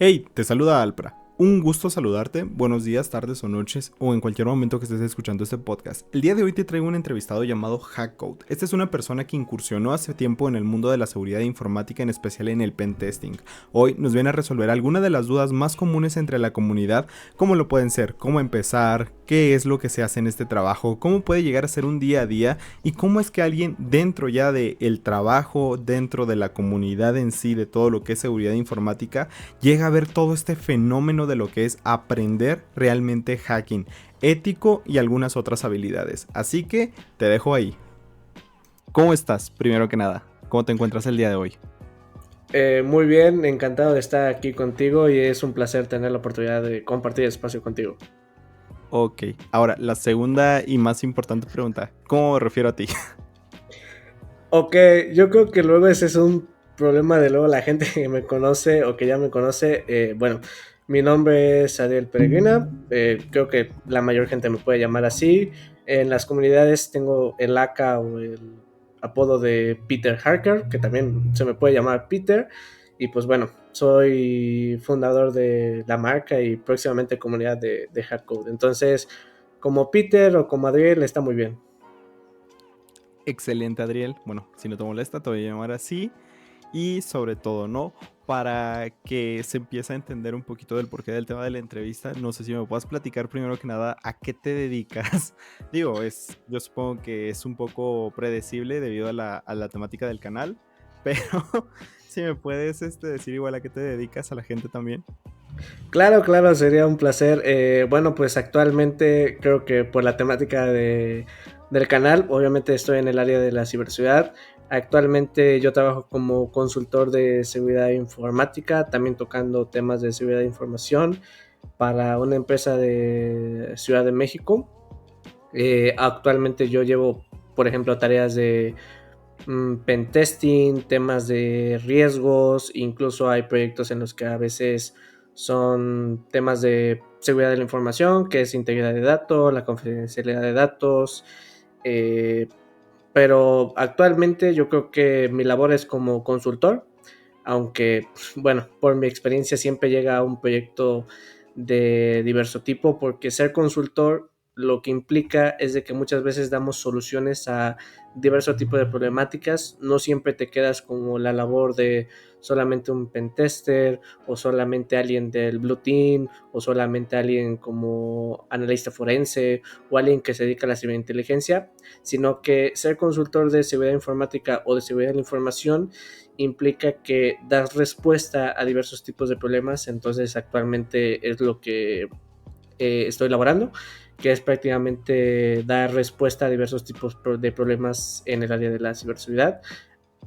Hey, te saluda Alpra. Un gusto saludarte, buenos días, tardes o noches, o en cualquier momento que estés escuchando este podcast. El día de hoy te traigo un entrevistado llamado Hackcode. Esta es una persona que incursionó hace tiempo en el mundo de la seguridad informática, en especial en el pentesting. Hoy nos viene a resolver algunas de las dudas más comunes entre la comunidad, como lo pueden ser, cómo empezar, qué es lo que se hace en este trabajo, cómo puede llegar a ser un día a día y cómo es que alguien dentro ya del trabajo, dentro de la comunidad en sí, de todo lo que es seguridad informática, llega a ver todo este fenómeno de lo que es aprender realmente hacking, ético y algunas otras habilidades. Así que te dejo ahí. ¿Cómo estás? Primero que nada, ¿cómo te encuentras el día de hoy? Muy bien, encantado de estar aquí contigo y es un placer tener la oportunidad de compartir espacio contigo. Ok, ahora la segunda y más importante pregunta, ¿cómo me refiero a ti? Ok, yo creo que luego ese es un problema de luego la gente que me conoce o que ya me conoce. Bueno, mi nombre es Ariel Peregrina, creo que la mayor gente me puede llamar así. En las comunidades tengo el AK o el apodo de Peter Harker, que también se me puede llamar Peter. Y pues bueno, soy fundador de la marca y próximamente comunidad de Hackcode. Entonces, como Peter o como Adriel está muy bien. Excelente, Adriel. Bueno, si no te molesta, te voy a llamar así. Y sobre todo, ¿no? Para que se empiece a entender un poquito del porqué del tema de la entrevista, no sé si me puedas platicar primero que nada a qué te dedicas. Digo, yo supongo que es un poco predecible debido a la temática del canal, pero si me puedes decir igual a qué te dedicas a la gente también. Claro, claro, sería un placer. Bueno, pues actualmente creo que por la temática del canal, obviamente estoy en el área de la ciberseguridad. Actualmente yo trabajo como consultor de seguridad informática, también tocando temas de seguridad de información para una empresa de Ciudad de México. Actualmente yo llevo, por ejemplo, tareas de pentesting, temas de riesgos, incluso hay proyectos en los que a veces son temas de seguridad de la información, que es integridad de datos, la confidencialidad de datos, eh, pero actualmente yo creo que mi labor es como consultor, aunque, bueno, por mi experiencia siempre llega a un proyecto de diverso tipo, porque ser consultor lo que implica es de que muchas veces damos soluciones a diversos tipos de problemáticas, no siempre te quedas como la labor de solamente un pentester o solamente alguien del Blue Team o solamente alguien como analista forense o alguien que se dedica a la ciberinteligencia, sino que ser consultor de seguridad informática o de seguridad de la información implica que das respuesta a diversos tipos de problemas. Entonces actualmente es lo que estoy elaborando, que es prácticamente dar respuesta a diversos tipos de problemas en el área de la ciberseguridad.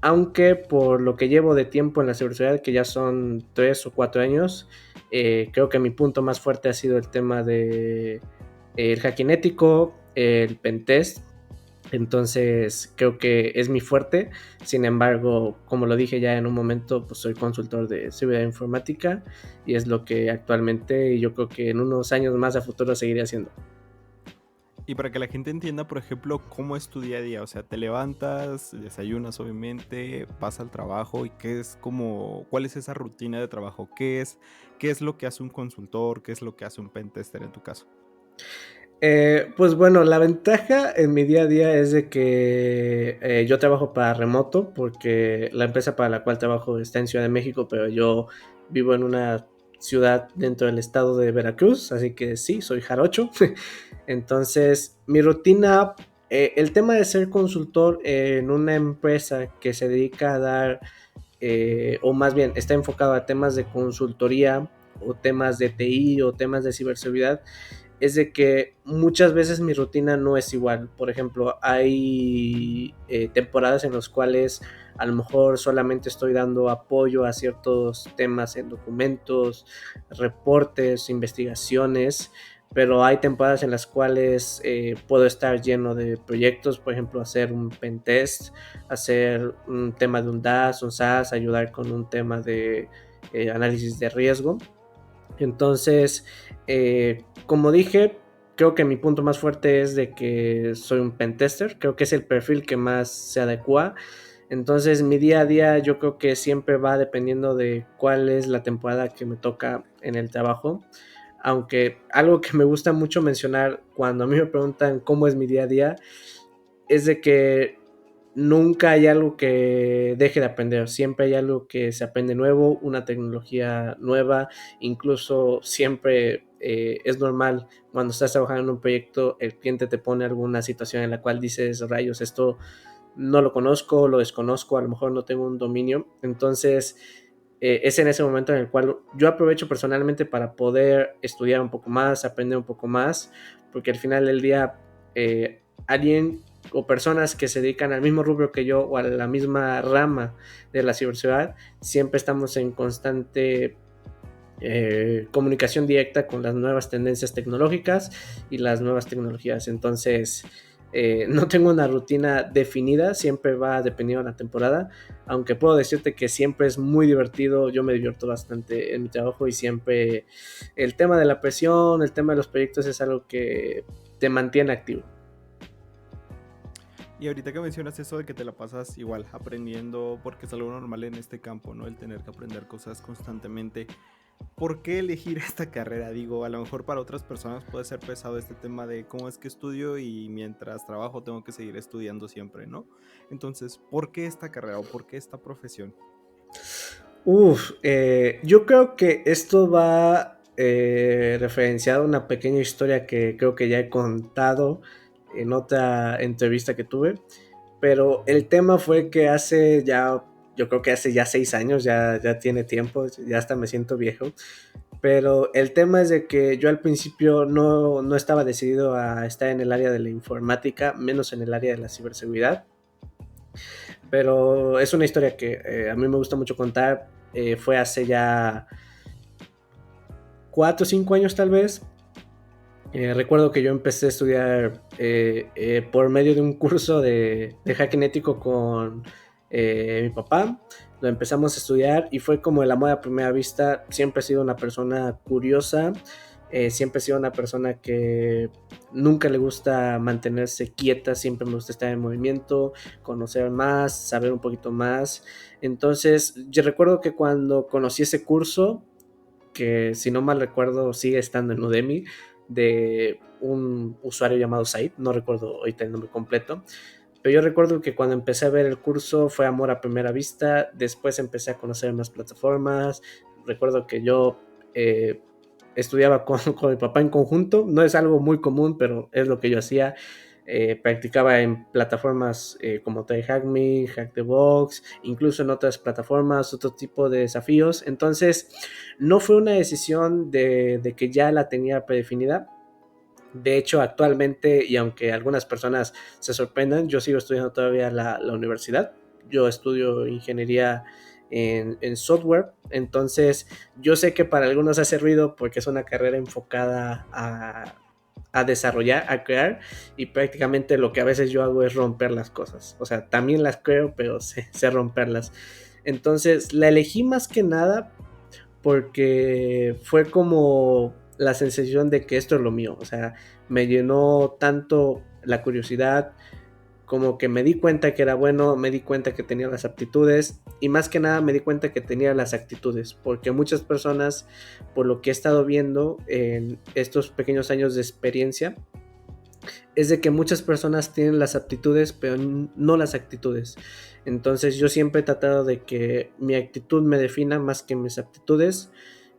Aunque por lo que llevo de tiempo en la ciberseguridad, que ya son 3 o 4 años, creo que mi punto más fuerte ha sido el tema de el hacking ético, el pentest. Entonces creo que es mi fuerte. Sin embargo, como lo dije ya en un momento, pues soy consultor de seguridad informática y es lo que actualmente yo creo que en unos años más a futuro seguiré haciendo. Y para que la gente entienda, por ejemplo, cómo es tu día a día, o sea, te levantas, desayunas obviamente, vas al trabajo y qué es como, cuál es esa rutina de trabajo, qué es lo que hace un consultor, qué es lo que hace un pentester en tu caso. Pues bueno, la ventaja en mi día a día es de que yo trabajo para remoto porque la empresa para la cual trabajo está en Ciudad de México, pero yo vivo en una ciudad dentro del estado de Veracruz, así que sí, soy jarocho. Entonces, mi rutina, el tema de ser consultor en una empresa que se dedica a dar, o más bien está enfocado a temas de consultoría o temas de TI o temas de ciberseguridad, es de que muchas veces mi rutina no es igual. Por ejemplo, hay temporadas en las cuales a lo mejor solamente estoy dando apoyo a ciertos temas en documentos, reportes, investigaciones, pero hay temporadas en las cuales puedo estar lleno de proyectos, por ejemplo, hacer un pentest, hacer un tema de un DAS, un SAS, ayudar con un tema de análisis de riesgo. Entonces, como dije, creo que mi punto más fuerte es de que soy un pentester, creo que es el perfil que más se adecua. Entonces mi día a día yo creo que siempre va dependiendo de cuál es la temporada que me toca en el trabajo. Aunque algo que me gusta mucho mencionar cuando a mí me preguntan cómo es mi día a día, es de que nunca hay algo que deje de aprender, siempre hay algo que se aprende nuevo, una tecnología nueva, incluso siempre es normal cuando estás trabajando en un proyecto, el cliente te pone alguna situación en la cual dices, rayos, esto no lo conozco, lo desconozco, a lo mejor no tengo un dominio, entonces es en ese momento en el cual yo aprovecho personalmente para poder estudiar un poco más, aprender un poco más, porque al final del día alguien o personas que se dedican al mismo rubro que yo o a la misma rama de la ciberseguridad, siempre estamos en constante comunicación directa con las nuevas tendencias tecnológicas y las nuevas tecnologías. Entonces, no tengo una rutina definida, siempre va dependiendo de la temporada, aunque puedo decirte que siempre es muy divertido, yo me divierto bastante en mi trabajo y siempre el tema de la presión, el tema de los proyectos es algo que te mantiene activo. Y ahorita que mencionas eso de que te la pasas igual aprendiendo, porque es algo normal en este campo, ¿no? El tener que aprender cosas constantemente. ¿Por qué elegir esta carrera? Digo, a lo mejor para otras personas puede ser pesado este tema de cómo es que estudio y mientras trabajo tengo que seguir estudiando siempre, ¿no? Entonces, ¿por qué esta carrera o por qué esta profesión? Yo creo que esto va referenciado a una pequeña historia que creo que ya he contado en otra entrevista que tuve, pero el tema fue que hace ya, yo creo que hace ya 6 años, ya tiene tiempo, ya hasta me siento viejo, pero el tema es de que yo al principio no estaba decidido a estar en el área de la informática, menos en el área de la ciberseguridad, pero es una historia que a mí me gusta mucho contar. Fue hace ya 4 o 5 años tal vez. Recuerdo que yo empecé a estudiar por medio de un curso de hacking ético con mi papá. Lo empezamos a estudiar y fue como el amor a primera vista. Siempre he sido una persona curiosa, siempre he sido una persona que nunca le gusta mantenerse quieta, siempre me gusta estar en movimiento, conocer más, saber un poquito más. Entonces, yo recuerdo que cuando conocí ese curso, que si no mal recuerdo sigue estando en Udemy, de un usuario llamado Said, no recuerdo ahorita el nombre completo, pero yo recuerdo que cuando empecé a ver el curso fue amor a primera vista, después empecé a conocer más plataformas, recuerdo que yo estudiaba con mi papá en conjunto, no es algo muy común, pero es lo que yo hacía. Practicaba en plataformas como TryHackMe, Hack the Box, incluso en otras plataformas, otro tipo de desafíos. Entonces, no fue una decisión de que ya la tenía predefinida. De hecho, actualmente, y aunque algunas personas se sorprendan, yo sigo estudiando todavía la universidad. Yo estudio ingeniería en software. Entonces, yo sé que para algunos hace ruido porque es una carrera enfocada a desarrollar, a crear, y prácticamente lo que a veces yo hago es romper las cosas. O sea, también las creo, pero sé romperlas. Entonces, la elegí más que nada porque fue como la sensación de que esto es lo mío. O sea, me llenó tanto la curiosidad, como que me di cuenta que era bueno, me di cuenta que tenía las aptitudes y más que nada me di cuenta que tenía las actitudes, porque muchas personas, por lo que he estado viendo en estos pequeños años de experiencia, es de que muchas personas tienen las aptitudes, pero no las actitudes. Entonces yo siempre he tratado de que mi actitud me defina más que mis aptitudes.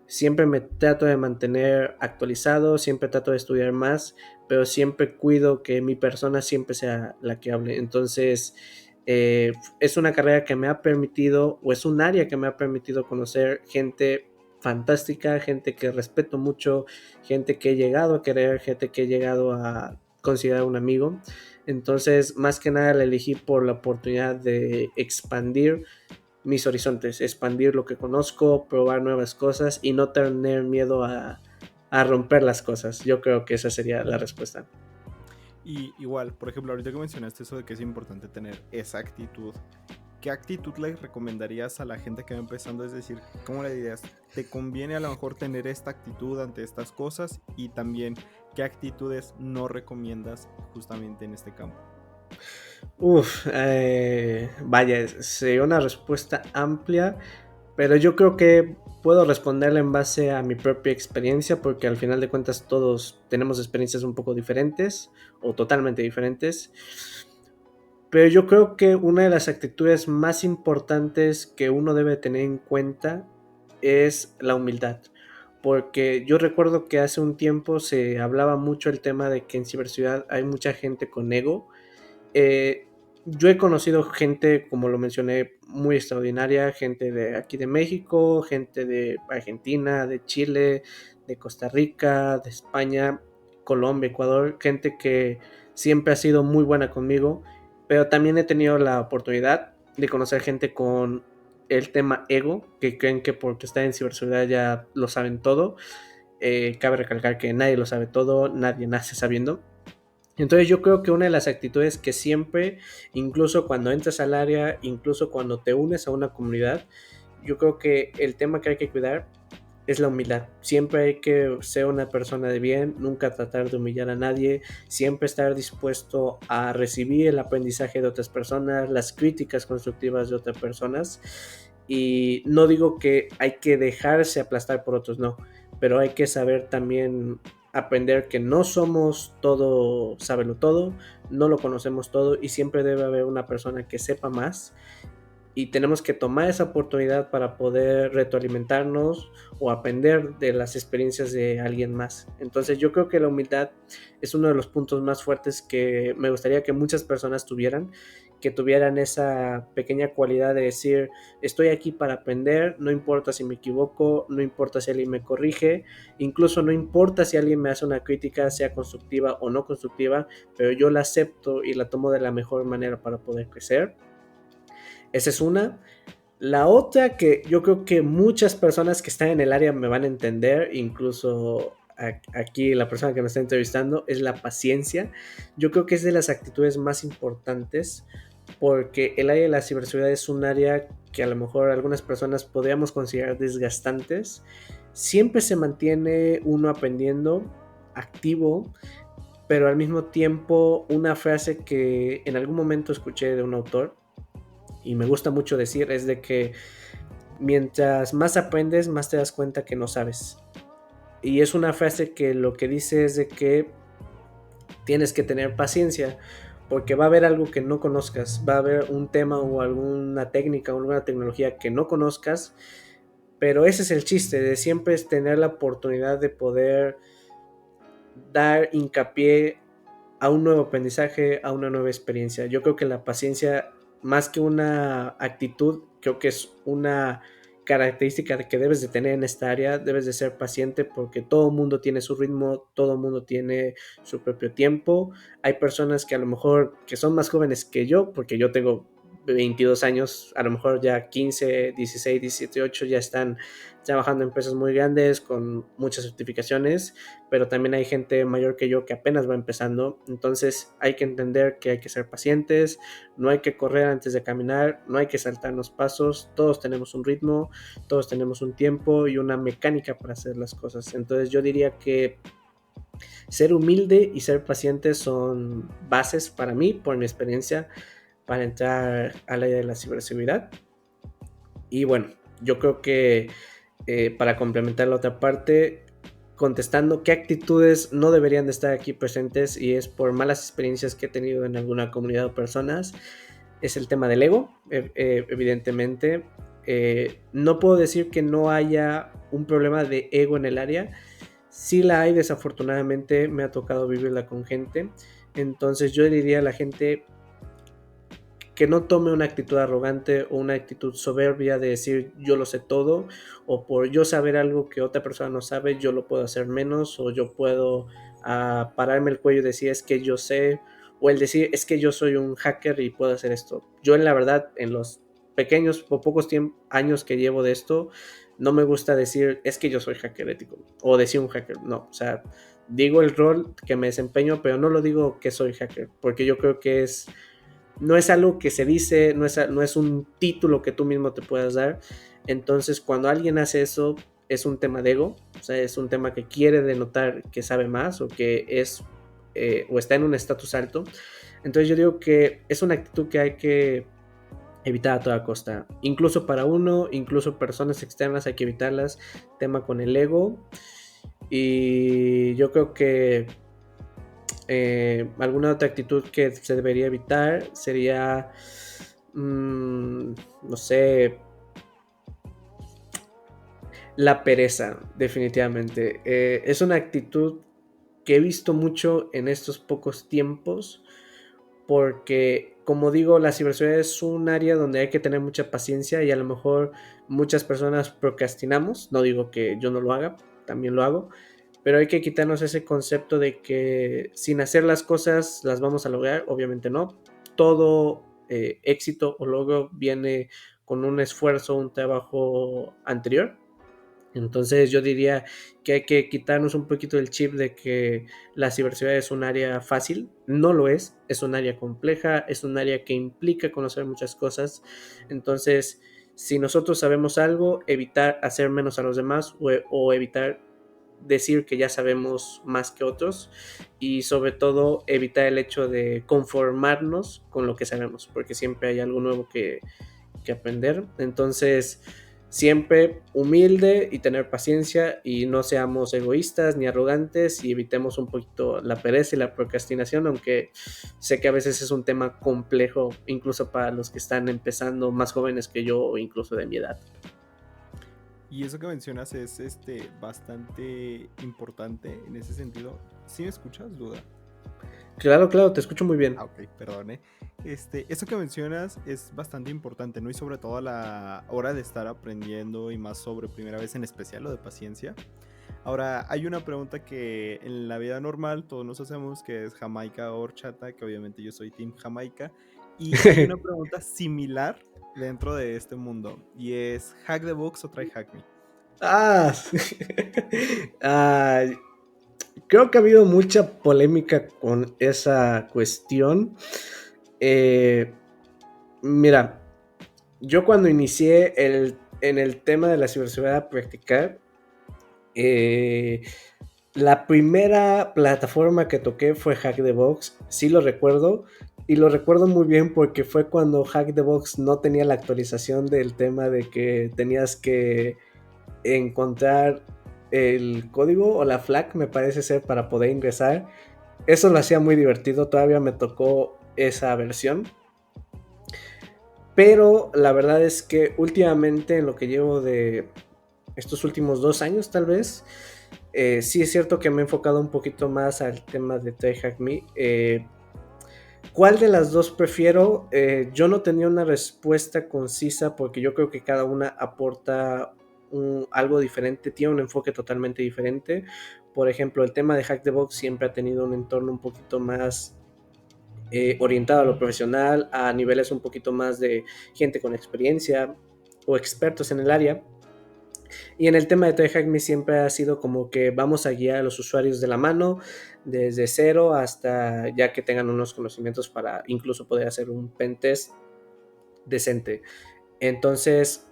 Siempre me trato de mantener actualizado, siempre trato de estudiar más, pero siempre cuido que mi persona siempre sea la que hable. Entonces, es una carrera que me ha permitido, o es un área que me ha permitido conocer gente fantástica, gente que respeto mucho, gente que he llegado a querer, gente que he llegado a considerar un amigo. Entonces, más que nada la elegí por la oportunidad de expandir mis horizontes, expandir lo que conozco, probar nuevas cosas y no tener miedo a romper las cosas. Yo creo que esa sería la respuesta. Y igual, por ejemplo, ahorita que mencionaste eso de que es importante tener esa actitud, ¿qué actitud le recomendarías a la gente que va empezando? Es decir, ¿cómo le dirías? ¿Te conviene a lo mejor tener esta actitud ante estas cosas? Y también, ¿qué actitudes no recomiendas justamente en este campo? Vaya, sería una respuesta amplia, pero yo creo que puedo responderla en base a mi propia experiencia, porque al final de cuentas todos tenemos experiencias un poco diferentes o totalmente diferentes. Pero yo creo que una de las actitudes más importantes que uno debe tener en cuenta es la humildad. Porque yo recuerdo que hace un tiempo se hablaba mucho el tema de que en ciberseguridad hay mucha gente con ego. eh, yo he conocido gente, como lo mencioné, muy extraordinaria, gente de aquí de México, gente de Argentina, de Chile, de Costa Rica, de España, Colombia, Ecuador, gente que siempre ha sido muy buena conmigo, pero también he tenido la oportunidad de conocer gente con el tema ego, que creen que porque están en ciberseguridad ya lo saben todo. Cabe recalcar que nadie lo sabe todo, nadie nace sabiendo. Entonces yo creo que una de las actitudes que siempre, incluso cuando entras al área, incluso cuando te unes a una comunidad, yo creo que el tema que hay que cuidar es la humildad. Siempre hay que ser una persona de bien, nunca tratar de humillar a nadie, siempre estar dispuesto a recibir el aprendizaje de otras personas, las críticas constructivas de otras personas. Y no digo que hay que dejarse aplastar por otros, no, pero hay que saber también aprender que no somos todo, sábelo todo, no lo conocemos todo y siempre debe haber una persona que sepa más y tenemos que tomar esa oportunidad para poder retroalimentarnos o aprender de las experiencias de alguien más. Entonces yo creo que la humildad es uno de los puntos más fuertes que me gustaría que muchas personas tuvieran, que tuvieran esa pequeña cualidad de decir, estoy aquí para aprender, no importa si me equivoco, no importa si alguien me corrige, incluso no importa si alguien me hace una crítica, sea constructiva o no constructiva, pero yo la acepto y la tomo de la mejor manera para poder crecer. Esa es una. La otra que yo creo que muchas personas que están en el área me van a entender, incluso aquí la persona que me está entrevistando, es la paciencia. Yo creo que es de las actitudes más importantes porque el área de la ciberseguridad es un área que a lo mejor algunas personas podríamos considerar desgastantes. Siempre se mantiene uno aprendiendo, activo, pero al mismo tiempo una frase que en algún momento escuché de un autor y me gusta mucho decir es de que mientras más aprendes, más te das cuenta que no sabes. Y es una frase que lo que dice es de que tienes que tener paciencia, porque va a haber algo que no conozcas, va a haber un tema o alguna técnica o alguna tecnología que no conozcas, pero ese es el chiste, de siempre es tener la oportunidad de poder dar hincapié a un nuevo aprendizaje, a una nueva experiencia. Yo creo que la paciencia, más que una actitud, creo que es una característica que debes de tener en esta área, debes de ser paciente porque todo el mundo tiene su ritmo, todo el mundo tiene su propio tiempo. Hay personas que a lo mejor que son más jóvenes que yo, porque yo tengo 22 años, a lo mejor ya 15, 16, 17, 18 ya están trabajando en empresas muy grandes con muchas certificaciones, pero también hay gente mayor que yo que apenas va empezando, entonces hay que entender que hay que ser pacientes, no hay que correr antes de caminar, no hay que saltarnos pasos, todos tenemos un ritmo, todos tenemos un tiempo y una mecánica para hacer las cosas, entonces yo diría que ser humilde y ser paciente son bases para mí, por mi experiencia, para entrar al área de la ciberseguridad. Y bueno, yo creo que para complementar la otra parte, contestando qué actitudes no deberían de estar aquí presentes y es por malas experiencias que he tenido en alguna comunidad o personas, es el tema del ego, evidentemente. No puedo decir que no haya un problema de ego en el área, sí la hay, desafortunadamente me ha tocado vivirla con gente, entonces yo diría a la gente que no tome una actitud arrogante o una actitud soberbia de decir yo lo sé todo o por yo saber algo que otra persona no sabe yo lo puedo hacer menos o yo puedo pararme el cuello y decir es que yo sé o el decir es que yo soy un hacker y puedo hacer esto. Yo en la verdad en los pequeños o pocos años que llevo de esto no me gusta decir es que yo soy hacker ético o decir un hacker, no, o sea, digo el rol que me desempeño pero no lo digo que soy hacker porque yo creo que no es algo que se dice, no es un título que tú mismo te puedas dar. Entonces, cuando alguien hace eso, es un tema de ego, o sea, es un tema que quiere denotar que sabe más o que es o está en un estatus alto. Entonces yo digo que es una actitud que hay que evitar a toda costa. Incluso para uno, incluso personas externas hay que evitarlas. Tema con el ego. Y yo creo que alguna otra actitud que se debería evitar sería, no sé, la pereza, definitivamente. Es una actitud que he visto mucho en estos pocos tiempos, porque, como digo, la ciberseguridad es un área donde hay que tener mucha paciencia y a lo mejor muchas personas procrastinamos. No digo que yo no lo haga, también lo hago, pero hay que quitarnos ese concepto de que sin hacer las cosas las vamos a lograr. Obviamente no. Todo éxito o logro viene con un esfuerzo, un trabajo anterior. Entonces yo diría que hay que quitarnos un poquito el chip de que la ciberseguridad es un área fácil. No lo es un área compleja, es un área que implica conocer muchas cosas. Entonces, si nosotros sabemos algo, evitar hacer menos a los demás o evitar decir que ya sabemos más que otros, y sobre todo evitar el hecho de conformarnos con lo que sabemos, porque siempre hay algo nuevo que aprender. Entonces, siempre humilde y tener paciencia, y no seamos egoístas ni arrogantes, y evitemos un poquito la pereza y la procrastinación, aunque sé que a veces es un tema complejo, incluso para los que están empezando más jóvenes que yo o incluso de mi edad. Y eso que mencionas es bastante importante en ese sentido. ¿Sí me escuchas, Duda? Claro, claro, te escucho muy bien. Ah, ok, perdone. Eso que mencionas es bastante importante, ¿no? Y sobre todo a la hora de estar aprendiendo y más sobre primera vez en especial, lo de paciencia. Ahora, hay una pregunta que en la vida normal todos nos hacemos, que es Jamaica o horchata, que obviamente yo soy Team Jamaica. Y hay una pregunta similar dentro de este mundo, y es ¿hack the box o try hack me? Ah, ah, creo que ha habido mucha polémica con esa cuestión. Eh, Mira, yo cuando inicié en el tema de la ciberseguridad a practicar, eh, la primera plataforma que toqué fue Hack the Box. Sí lo recuerdo, y lo recuerdo muy bien porque fue cuando Hack the Box no tenía la actualización del tema de que tenías que encontrar el código o la flag, me parece ser, para poder ingresar. Eso lo hacía muy divertido, todavía me tocó esa versión. Pero la verdad es que últimamente, en lo que llevo de estos últimos 2 años tal vez, sí es cierto que me he enfocado un poquito más al tema de TryHackMe. ¿Cuál de las dos prefiero? Yo no tenía una respuesta concisa porque yo creo que cada una aporta algo diferente, tiene un enfoque totalmente diferente. Por ejemplo, el tema de Hack the Box siempre ha tenido un entorno un poquito más orientado a lo profesional, a niveles un poquito más de gente con experiencia o expertos en el área. Y en el tema de Toy Hack Me siempre ha sido como que vamos a guiar a los usuarios de la mano desde cero hasta ya que tengan unos conocimientos para incluso poder hacer un pentest decente. Entonces,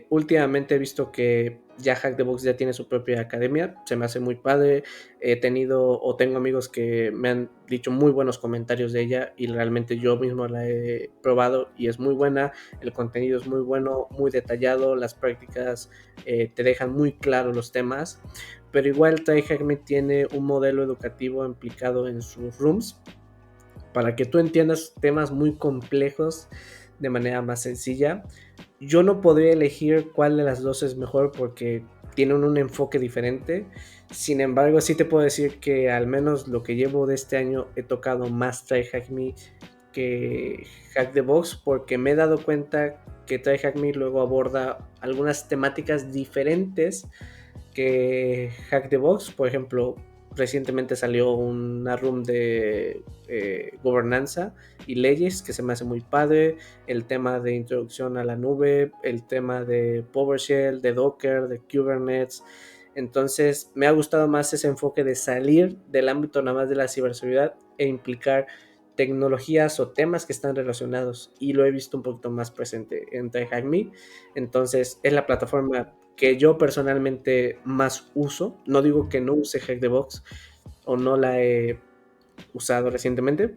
últimamente he visto que ya Hack the Box ya tiene su propia academia, se me hace muy padre. He tenido o tengo amigos que me han dicho muy buenos comentarios de ella, y realmente yo mismo la he probado y es muy buena. El contenido es muy bueno, muy detallado, las prácticas te dejan muy claro los temas, pero igual TryHack Me tiene un modelo educativo implicado en sus rooms para que tú entiendas temas muy complejos de manera más sencilla. Yo no podría elegir cuál de las dos es mejor porque tienen un enfoque diferente. Sin embargo, sí te puedo decir que al menos lo que llevo de este año he tocado más Try Hack Me que Hack the Box, porque me he dado cuenta que Try Hack Me luego aborda algunas temáticas diferentes que Hack the Box. Por ejemplo, recientemente salió una room de gobernanza y leyes que se me hace muy padre. El tema de introducción a la nube, el tema de PowerShell, de Docker, de Kubernetes. Entonces me ha gustado más ese enfoque de salir del ámbito nada más de la ciberseguridad e implicar tecnologías o temas que están relacionados, y lo he visto un poquito más presente en TryHackMe. Entonces es la plataforma que yo personalmente más uso. No digo que no use Hack the Box o no la he usado recientemente,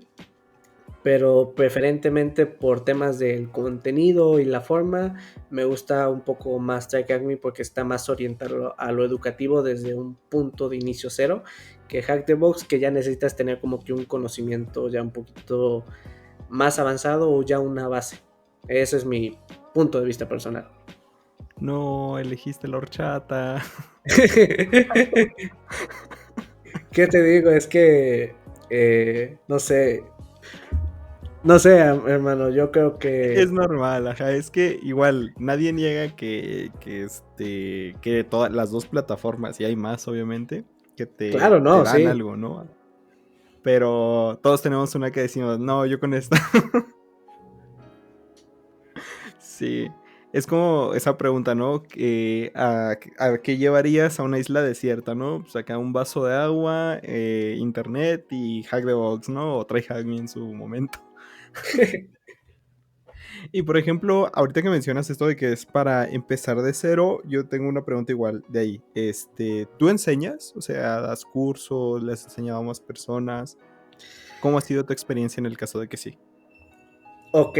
pero preferentemente por temas del contenido y la forma, me gusta un poco más Try Hack Me porque está más orientado a lo educativo desde un punto de inicio cero, que Hack the Box, que ya necesitas tener como que un conocimiento ya un poquito más avanzado o ya una base. Ese es mi punto de vista personal. No, elegiste la horchata. ¿Qué te digo? Es que, no sé, no sé, hermano, yo creo que... Es normal, ajá, es que igual nadie niega que todas las dos plataformas, y hay más obviamente, que Claro, te no, dan sí. algo, ¿no? Pero todos tenemos una que decimos, no, yo con esta. Sí, es como esa pregunta, ¿no? ¿A qué llevarías a una isla desierta, ¿no? Pues acá un vaso de agua, internet y Hack the Box, ¿no? O Try Hack Me en su momento. Y por ejemplo, ahorita que mencionas esto de que es para empezar de cero, yo tengo una pregunta igual de ahí. ¿Tú enseñas? O sea, das cursos, les has enseñado a más personas. ¿Cómo ha sido tu experiencia en el caso de que sí? Ok,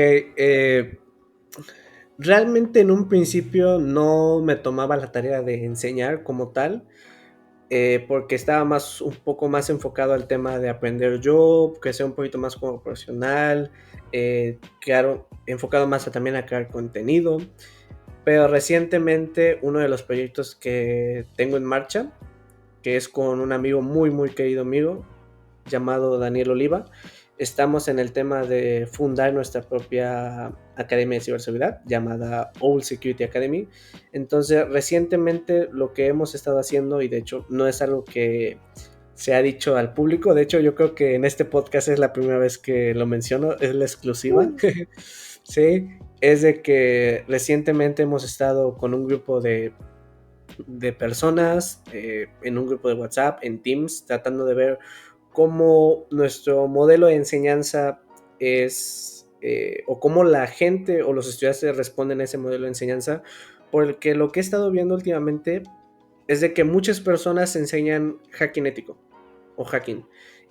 realmente en un principio no me tomaba la tarea de enseñar como tal, porque estaba más, un poco más enfocado al tema de aprender yo, que sea un poquito más como profesional, claro, enfocado más también a crear contenido. Pero recientemente uno de los proyectos que tengo en marcha, que es con un amigo muy querido mío, llamado Daniel Oliva, estamos en el tema de fundar nuestra propia academia de ciberseguridad llamada Owl Security Academy. Entonces, recientemente lo que hemos estado haciendo, y de hecho no es algo que se ha dicho al público, de hecho yo creo que en este podcast es la primera vez que lo menciono, es la exclusiva, sí, es de que recientemente hemos estado con un grupo de personas en un grupo de WhatsApp, en Teams, tratando de ver cómo nuestro modelo de enseñanza es, o cómo la gente o los estudiantes responden a ese modelo de enseñanza, porque lo que he estado viendo últimamente es de que muchas personas enseñan hacking ético o hacking.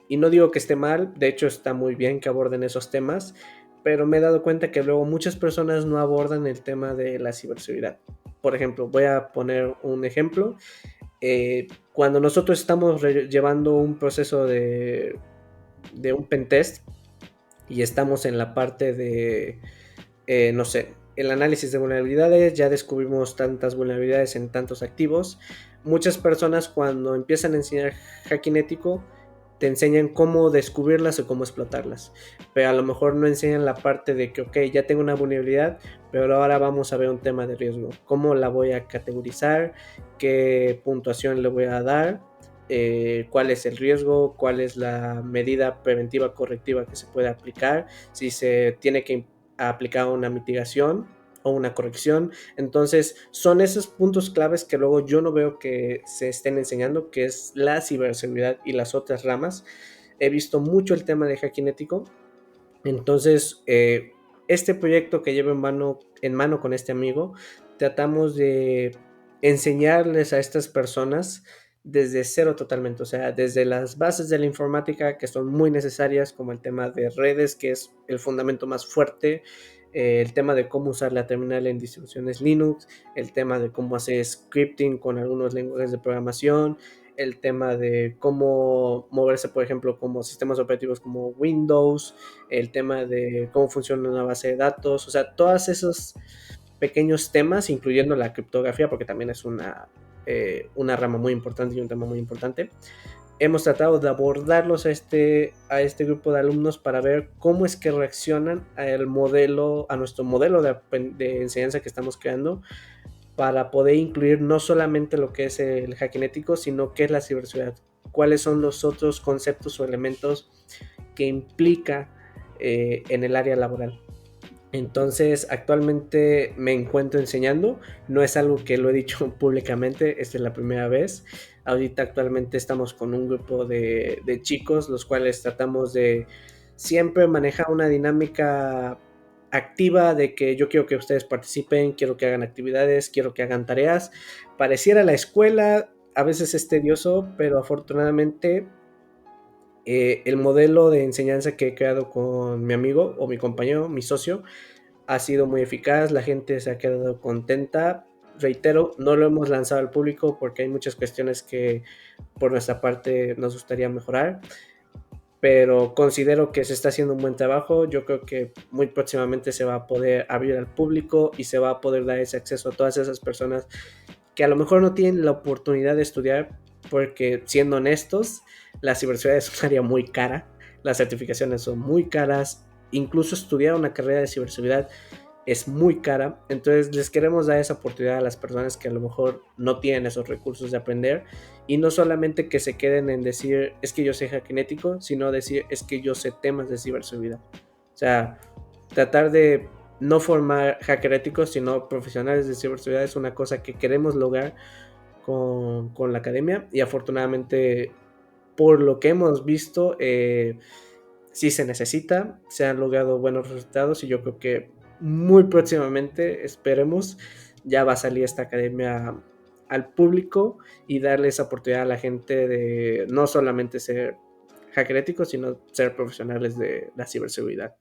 Y no digo que esté mal, de hecho está muy bien que aborden esos temas, pero me he dado cuenta que luego muchas personas no abordan el tema de la ciberseguridad. Por ejemplo, voy a poner un ejemplo. Cuando nosotros estamos llevando un proceso de un pentest y estamos en la parte de, no sé, el análisis de vulnerabilidades, ya descubrimos tantas vulnerabilidades en tantos activos. Muchas personas cuando empiezan a enseñar hacking ético, te enseñan cómo descubrirlas o cómo explotarlas, pero a lo mejor no enseñan la parte de que, ok, ya tengo una vulnerabilidad, pero ahora vamos a ver un tema de riesgo, cómo la voy a categorizar, qué puntuación le voy a dar, cuál es el riesgo, cuál es la medida preventiva correctiva que se puede aplicar, si se tiene que aplicar una mitigación o una corrección. Entonces son esos puntos claves que luego yo no veo que se estén enseñando, que es la ciberseguridad y las otras ramas. He visto mucho el tema de hacking ético. Entonces, este proyecto que llevo en mano con este amigo, tratamos de enseñarles a estas personas desde cero totalmente, o sea, desde las bases de la informática que son muy necesarias, como el tema de redes, que es el fundamento más fuerte, el tema de cómo usar la terminal en distribuciones Linux, el tema de cómo hacer scripting con algunos lenguajes de programación, el tema de cómo moverse, por ejemplo, como sistemas operativos como Windows, el tema de cómo funciona una base de datos, o sea, todos esos pequeños temas, incluyendo la criptografía, porque también es una rama muy importante y un tema muy importante. Hemos tratado de abordarlos a este grupo de alumnos para ver cómo es que reaccionan a nuestro modelo de enseñanza que estamos creando, para poder incluir no solamente lo que es el hacking ético, sino qué es la ciberseguridad, cuáles son los otros conceptos o elementos que implica en el área laboral. Entonces, actualmente me encuentro enseñando, no es algo que lo he dicho públicamente, esta es la primera vez. Ahorita actualmente estamos con un grupo de chicos, los cuales tratamos de siempre manejar una dinámica activa de que yo quiero que ustedes participen, quiero que hagan actividades, quiero que hagan tareas. Pareciera la escuela, a veces es tedioso, pero afortunadamente El modelo de enseñanza que he creado con mi amigo o mi compañero, mi socio, ha sido muy eficaz, la gente se ha quedado contenta. Reitero, no lo hemos lanzado al público porque hay muchas cuestiones que por nuestra parte nos gustaría mejorar, pero considero que se está haciendo un buen trabajo. Yo creo que muy próximamente se va a poder abrir al público y se va a poder dar ese acceso a todas esas personas que a lo mejor no tienen la oportunidad de estudiar, porque siendo honestos, la ciberseguridad es un área muy cara, las certificaciones son muy caras, incluso estudiar una carrera de ciberseguridad es muy cara. Entonces les queremos dar esa oportunidad a las personas que a lo mejor no tienen esos recursos de aprender, y no solamente que se queden en decir es que yo sé hackinético, sino decir es que yo sé temas de ciberseguridad. O sea, tratar de no formar hacker éticos, sino profesionales de ciberseguridad es una cosa que queremos lograr con la academia, y afortunadamente por lo que hemos visto sí se necesita, se han logrado buenos resultados, y yo creo que muy próximamente, esperemos, ya va a salir esta academia al público y darle esa oportunidad a la gente de no solamente ser hacker éticos, sino ser profesionales de la ciberseguridad.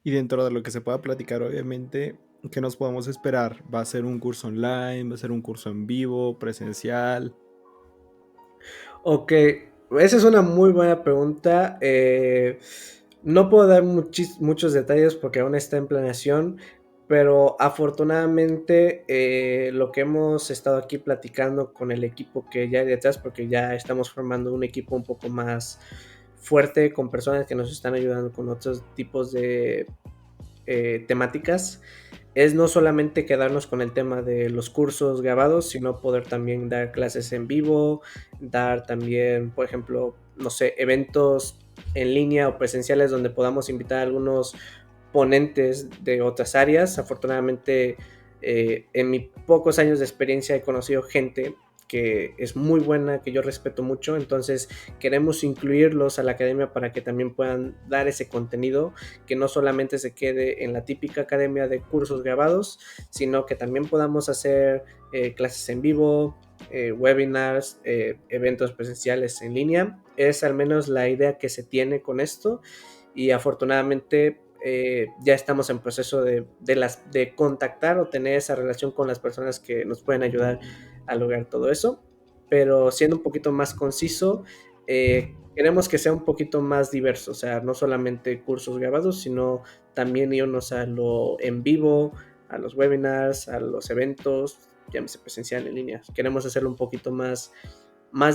Y dentro de lo que se pueda platicar, obviamente, ¿qué nos podemos esperar? ¿Va a ser un curso online? ¿Va a ser un curso en vivo, presencial? Ok, esa es una muy buena pregunta. No puedo dar muchos detalles porque aún está en planeación, pero afortunadamente lo que hemos estado aquí platicando con el equipo que ya hay detrás, porque ya estamos formando un equipo un poco más fuerte con personas que nos están ayudando con otros tipos de temáticas, es no solamente quedarnos con el tema de los cursos grabados, sino poder también dar clases en vivo, dar también, por ejemplo, no sé, eventos en línea o presenciales donde podamos invitar a algunos ponentes de otras áreas. Afortunadamente, en mis pocos años de experiencia he conocido gente que es muy buena, que yo respeto mucho, entonces queremos incluirlos a la academia para que también puedan dar ese contenido, que no solamente se quede en la típica academia de cursos grabados, sino que también podamos hacer clases en vivo, webinars, eventos presenciales en línea. Es al menos la idea que se tiene con esto, y afortunadamente ya estamos en proceso de contactar o tener esa relación con las personas que nos pueden ayudar a lograr todo eso. Pero siendo un poquito más conciso, queremos que sea un poquito más diverso, o sea, no solamente cursos grabados, sino también irnos a lo en vivo, a los webinars, a los eventos, llámese presencial, en línea. Queremos hacerlo un poquito más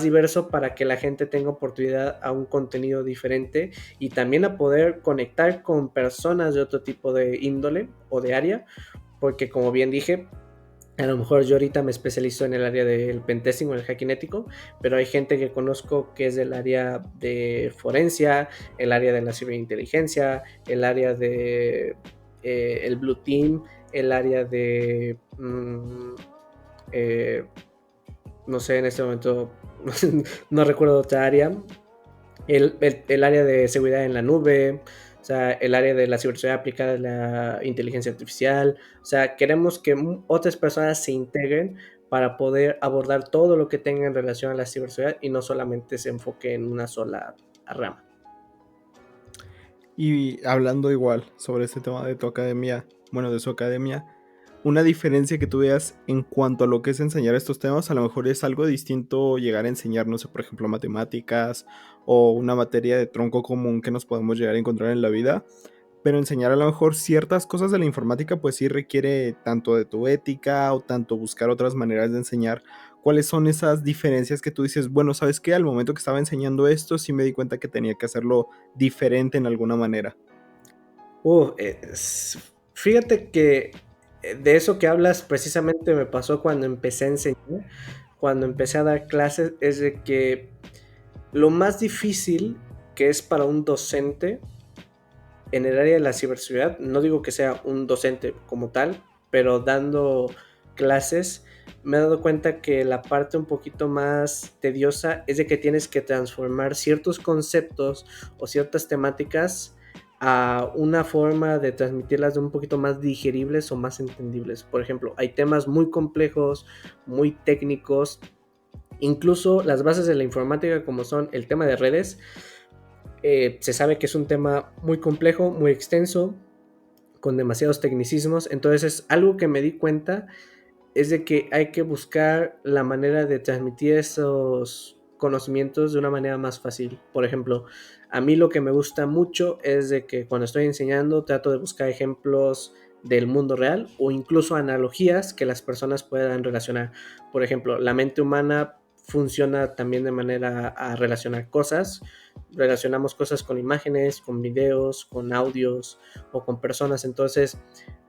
diverso para que la gente tenga oportunidad a un contenido diferente, y también a poder conectar con personas de otro tipo de índole o de área, porque como bien dije, a lo mejor yo ahorita me especializo en el área del pentesting o el hacking ético, pero hay gente que conozco que es del área de forencia, el área de la ciberinteligencia, el área de el blue team, el área de eh, no sé, en este momento no recuerdo otra área, el área de seguridad en la nube, o sea, el área de la ciberseguridad aplicada a la inteligencia artificial. O sea, queremos que otras personas se integren para poder abordar todo lo que tenga en relación a la ciberseguridad y no solamente se enfoque en una sola rama. Y hablando igual sobre este tema de tu academia, bueno, de su academia, una diferencia que tú veas en cuanto a lo que es enseñar estos temas, a lo mejor es algo distinto llegar a enseñar, no sé, por ejemplo, matemáticas o una materia de tronco común que nos podemos llegar a encontrar en la vida, pero enseñar a lo mejor ciertas cosas de la informática, pues sí requiere tanto de tu ética o tanto buscar otras maneras de enseñar. ¿Cuáles son esas diferencias que tú dices, bueno, sabes qué, al momento que estaba enseñando esto, sí me di cuenta que tenía que hacerlo diferente en alguna manera? Fíjate que de eso que hablas precisamente me pasó cuando empecé a enseñar, cuando empecé a dar clases, es de que lo más difícil que es para un docente en el área de la ciberseguridad, no digo que sea un docente como tal, pero dando clases, me he dado cuenta que la parte un poquito más tediosa es de que tienes que transformar ciertos conceptos o ciertas temáticas a una forma de transmitirlas de un poquito más digeribles o más entendibles. Por ejemplo, hay temas muy complejos, muy técnicos, incluso las bases de la informática como son el tema de redes. Se sabe que es un tema muy complejo, muy extenso, con demasiados tecnicismos. Entonces, algo que me di cuenta es de que hay que buscar la manera de transmitir esos conocimientos de una manera más fácil. Por ejemplo, a mí lo que me gusta mucho es de que cuando estoy enseñando trato de buscar ejemplos del mundo real o incluso analogías que las personas puedan relacionar. Por ejemplo, la mente humana funciona también de manera a relacionar cosas. Relacionamos cosas con imágenes, con videos, con audios o con personas. Entonces,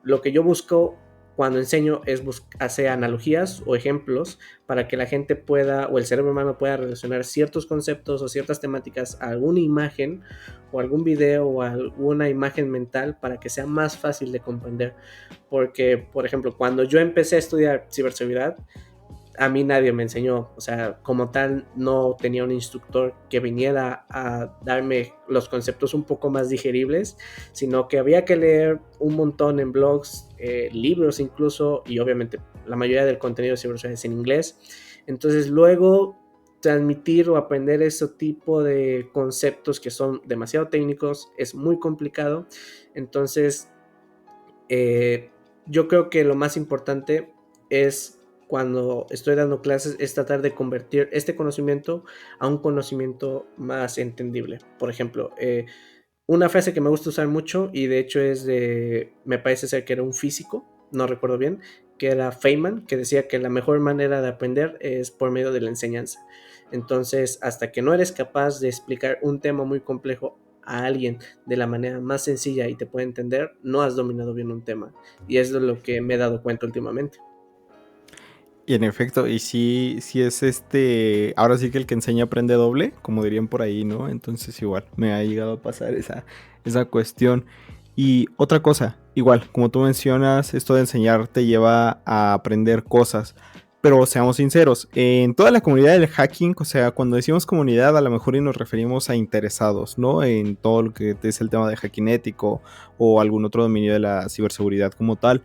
lo que yo busco cuando enseño es hacer analogías o ejemplos para que la gente pueda o el cerebro humano pueda relacionar ciertos conceptos o ciertas temáticas a alguna imagen o algún video o alguna imagen mental para que sea más fácil de comprender. Porque, por ejemplo, cuando yo empecé a estudiar ciberseguridad, a mí nadie me enseñó, o sea, como tal no tenía un instructor que viniera a darme los conceptos un poco más digeribles, sino que había que leer un montón en blogs, libros incluso, y obviamente la mayoría del contenido de ciberseguridad es en inglés. Entonces luego transmitir o aprender ese tipo de conceptos que son demasiado técnicos es muy complicado. Entonces eh, yo creo que lo más importante es cuando estoy dando clases es tratar de convertir este conocimiento a un conocimiento más entendible. Por ejemplo, una frase que me gusta usar mucho y de hecho me parece ser que era un físico, no recuerdo bien, que era Feynman, que decía que la mejor manera de aprender es por medio de la enseñanza. Entonces, hasta que no eres capaz de explicar un tema muy complejo a alguien de la manera más sencilla y te puede entender, no has dominado bien un tema. Y es de lo que me he dado cuenta últimamente. Y en efecto, y sí es ahora sí que el que enseña aprende doble, como dirían por ahí, ¿no? Entonces igual, me ha llegado a pasar esa cuestión. Y otra cosa, igual, como tú mencionas, esto de enseñar te lleva a aprender cosas. Pero seamos sinceros, en toda la comunidad del hacking, o sea, cuando decimos comunidad, a lo mejor y nos referimos a interesados, ¿no? En todo lo que es el tema de hacking ético o algún otro dominio de la ciberseguridad como tal.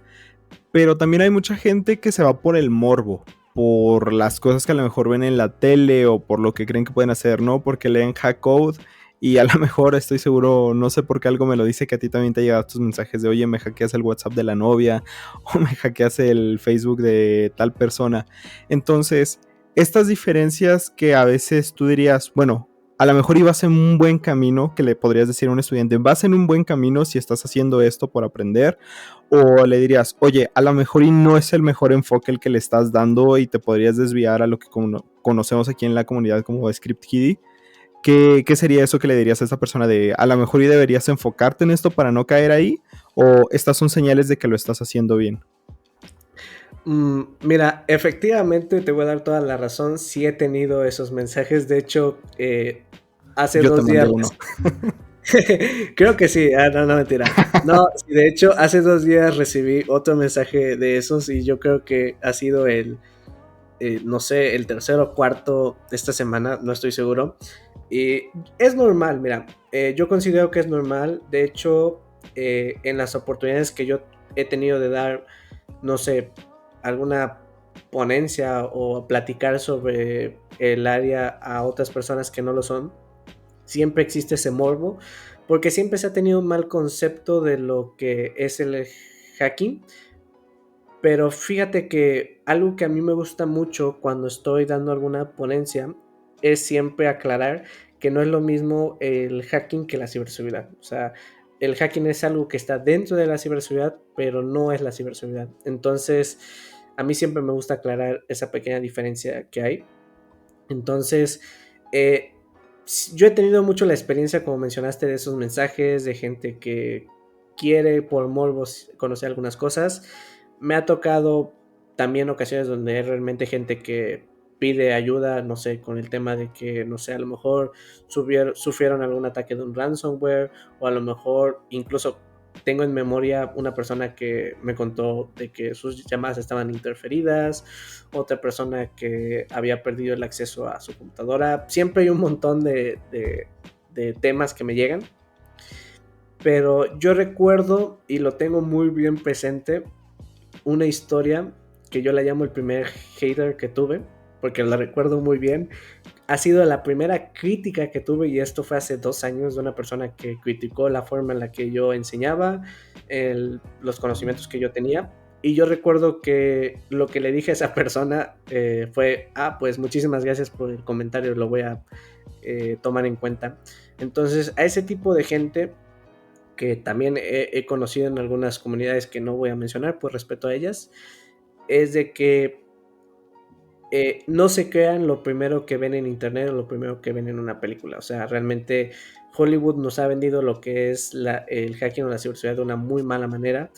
Pero también hay mucha gente que se va por el morbo, por las cosas que a lo mejor ven en la tele o por lo que creen que pueden hacer, ¿no? Porque leen hack code y a lo mejor estoy seguro, no sé por qué algo me lo dice, que a ti también te llegan tus mensajes de, oye, me hackeas el WhatsApp de la novia o me hackeas el Facebook de tal persona. Entonces, estas diferencias que a veces tú dirías, bueno, a lo mejor ibas en un buen camino, que le podrías decir a un estudiante, vas en un buen camino si estás haciendo esto por aprender, o le dirías, oye, a lo mejor y no es el mejor enfoque el que le estás dando y te podrías desviar a lo que conocemos aquí en la comunidad como Script Kiddie. ¿Qué sería eso que le dirías a esa persona de, a lo mejor y deberías enfocarte en esto para no caer ahí? ¿O estas son señales de que lo estás haciendo bien? Mira, efectivamente te voy a dar toda la razón. Sí he tenido esos mensajes. De hecho, hace Yo te 2 días. mandé uno. Creo que sí. No, no, mentira. No, sí, de hecho, hace 2 días recibí otro mensaje de esos y yo creo que ha sido no sé, el tercero o cuarto de esta semana, no estoy seguro. Y es normal, mira, yo considero que es normal. De hecho, en las oportunidades que yo he tenido de dar, no sé, alguna ponencia o platicar sobre el área a otras personas que no lo son, siempre existe ese morbo, porque siempre se ha tenido un mal concepto de lo que es el hacking. Pero fíjate que algo que a mí me gusta mucho cuando estoy dando alguna ponencia es siempre aclarar que no es lo mismo el hacking que la ciberseguridad. O sea, el hacking es algo que está dentro de la ciberseguridad, pero no es la ciberseguridad. Entonces, a mí siempre me gusta aclarar esa pequeña diferencia que hay. Entonces, eh, yo he tenido mucho la experiencia, como mencionaste, de esos mensajes de gente que quiere por morbos conocer algunas cosas. Me ha tocado también ocasiones donde hay realmente gente que pide ayuda, no sé, con el tema de que, no sé, a lo mejor sufrieron algún ataque de un ransomware o a lo mejor incluso tengo en memoria una persona que me contó de que sus llamadas estaban interferidas, otra persona que había perdido el acceso a su computadora. Siempre hay un montón de temas que me llegan, pero yo recuerdo y lo tengo muy bien presente una historia que yo la llamo el primer hater que tuve. porque la recuerdo muy bien. Ha sido la primera crítica que tuve, y esto fue hace 2 años, de una persona que criticó la forma en la que yo enseñaba, los conocimientos que yo tenía. Y yo recuerdo que lo que le dije a esa persona fue, pues muchísimas gracias por el comentario, lo voy a tomar en cuenta. Entonces, a ese tipo de gente que también he conocido en algunas comunidades que no voy a mencionar por respeto a ellas, es de que no se crean lo primero que ven en internet o lo primero que ven en una película. O sea, realmente Hollywood nos ha vendido lo que es el hacking o la ciberseguridad de una muy mala manera.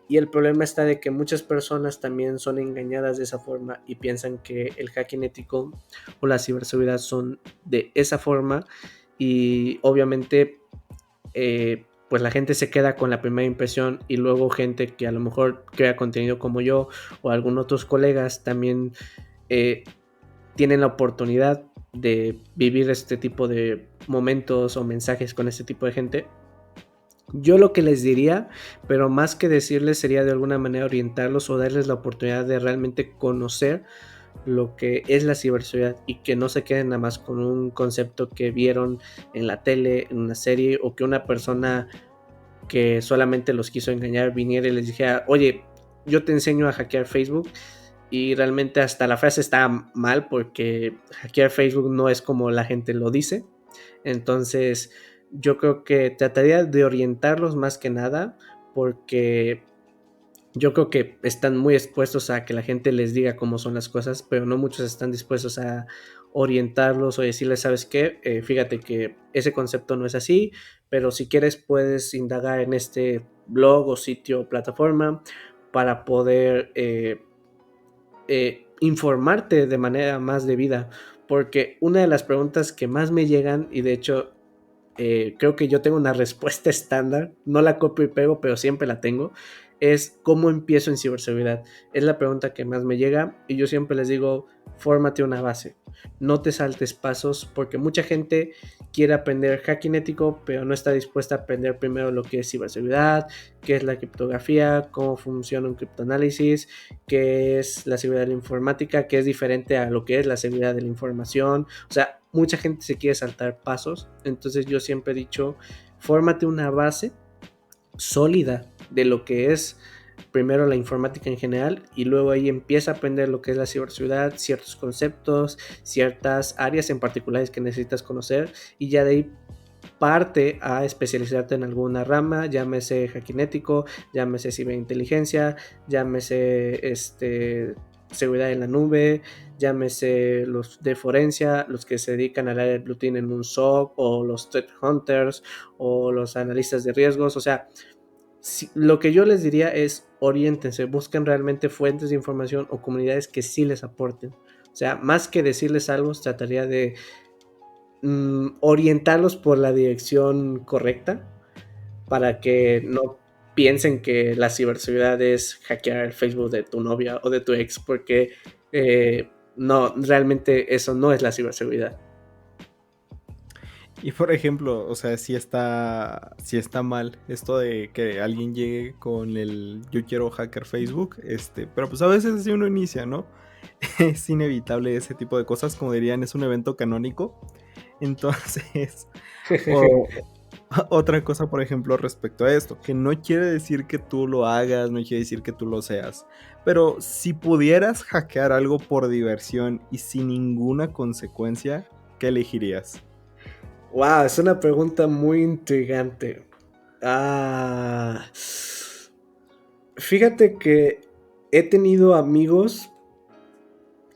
Y el problema está de que muchas personas también son engañadas de esa forma y piensan que el hacking ético o la ciberseguridad son de esa forma. Y obviamente pues la gente se queda con la primera impresión, y luego gente que a lo mejor crea contenido como yo o algunos otros colegas también eh, tienen la oportunidad de vivir este tipo de momentos o mensajes con este tipo de gente. Yo lo que les diría, pero más que decirles, sería de alguna manera orientarlos o darles la oportunidad de realmente conocer lo que es la ciberseguridad, y que no se queden nada más con un concepto que vieron en la tele, en una serie, o que una persona que solamente los quiso engañar viniera y les dijera, oye, yo te enseño a hackear Facebook, y realmente hasta la frase está mal, porque hackear Facebook no es como la gente lo dice. Entonces yo creo que trataría de orientarlos más que nada, porque yo creo que están muy expuestos a que la gente les diga cómo son las cosas, pero no muchos están dispuestos a orientarlos o decirles, ¿sabes qué? Fíjate que ese concepto no es así, pero si quieres puedes indagar en este blog o sitio o plataforma para poder informarte de manera más debida. Porque una de las preguntas que más me llegan, y de hecho creo que yo tengo una respuesta estándar, no la copio y pego, pero siempre la tengo, es ¿cómo empiezo en ciberseguridad? Es la pregunta que más me llega, y yo siempre les digo, fórmate una base, no te saltes pasos, porque mucha gente quiere aprender hacking ético, pero no está dispuesta a aprender primero lo que es ciberseguridad, qué es la criptografía, cómo funciona un criptoanálisis, qué es la seguridad de la informática, que es diferente a lo que es la seguridad de la información. O sea, mucha gente se quiere saltar pasos. Entonces yo siempre he dicho, fórmate una base sólida de lo que es primero la informática en general, y luego ahí empieza a aprender lo que es la ciberseguridad, ciertos conceptos, ciertas áreas en particulares que necesitas conocer, y ya de ahí parte a especializarte en alguna rama, llámese hacking ético, llámese ciberinteligencia, llámese seguridad en la nube, llámese los de forencia, los que se dedican al área de blue team en un SOC, o los threat hunters, o los analistas de riesgos. O sea, lo que yo les diría es oriéntense, busquen realmente fuentes de información o comunidades que sí les aporten. O sea, más que decirles algo, trataría de orientarlos por la dirección correcta, para que no piensen que la ciberseguridad es hackear el Facebook de tu novia o de tu ex, porque no, realmente eso no es la ciberseguridad. Y por ejemplo, o sea, si está mal esto de que alguien llegue con el yo quiero hackear Facebook, pero pues a veces así uno inicia, ¿no? Es inevitable ese tipo de cosas, como dirían, es un evento canónico. Entonces, o, otra cosa, por ejemplo, respecto a esto, que no quiere decir que tú lo hagas, no quiere decir que tú lo seas, pero si pudieras hackear algo por diversión y sin ninguna consecuencia, ¿qué elegirías? Wow, es una pregunta muy intrigante. Ah, fíjate que he tenido amigos,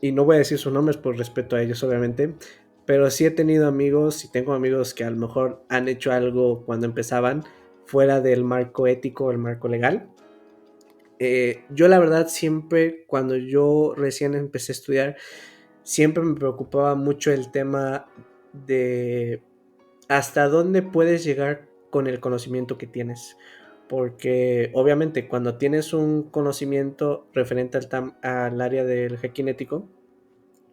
y no voy a decir sus nombres por respeto a ellos, obviamente, pero sí he tenido amigos y tengo amigos que a lo mejor han hecho algo cuando empezaban fuera del marco ético, el marco legal. Yo la verdad siempre, cuando yo recién empecé a estudiar, siempre me preocupaba mucho el tema de hasta dónde puedes llegar con el conocimiento que tienes. Porque obviamente cuando tienes un conocimiento referente al área del hacking ético,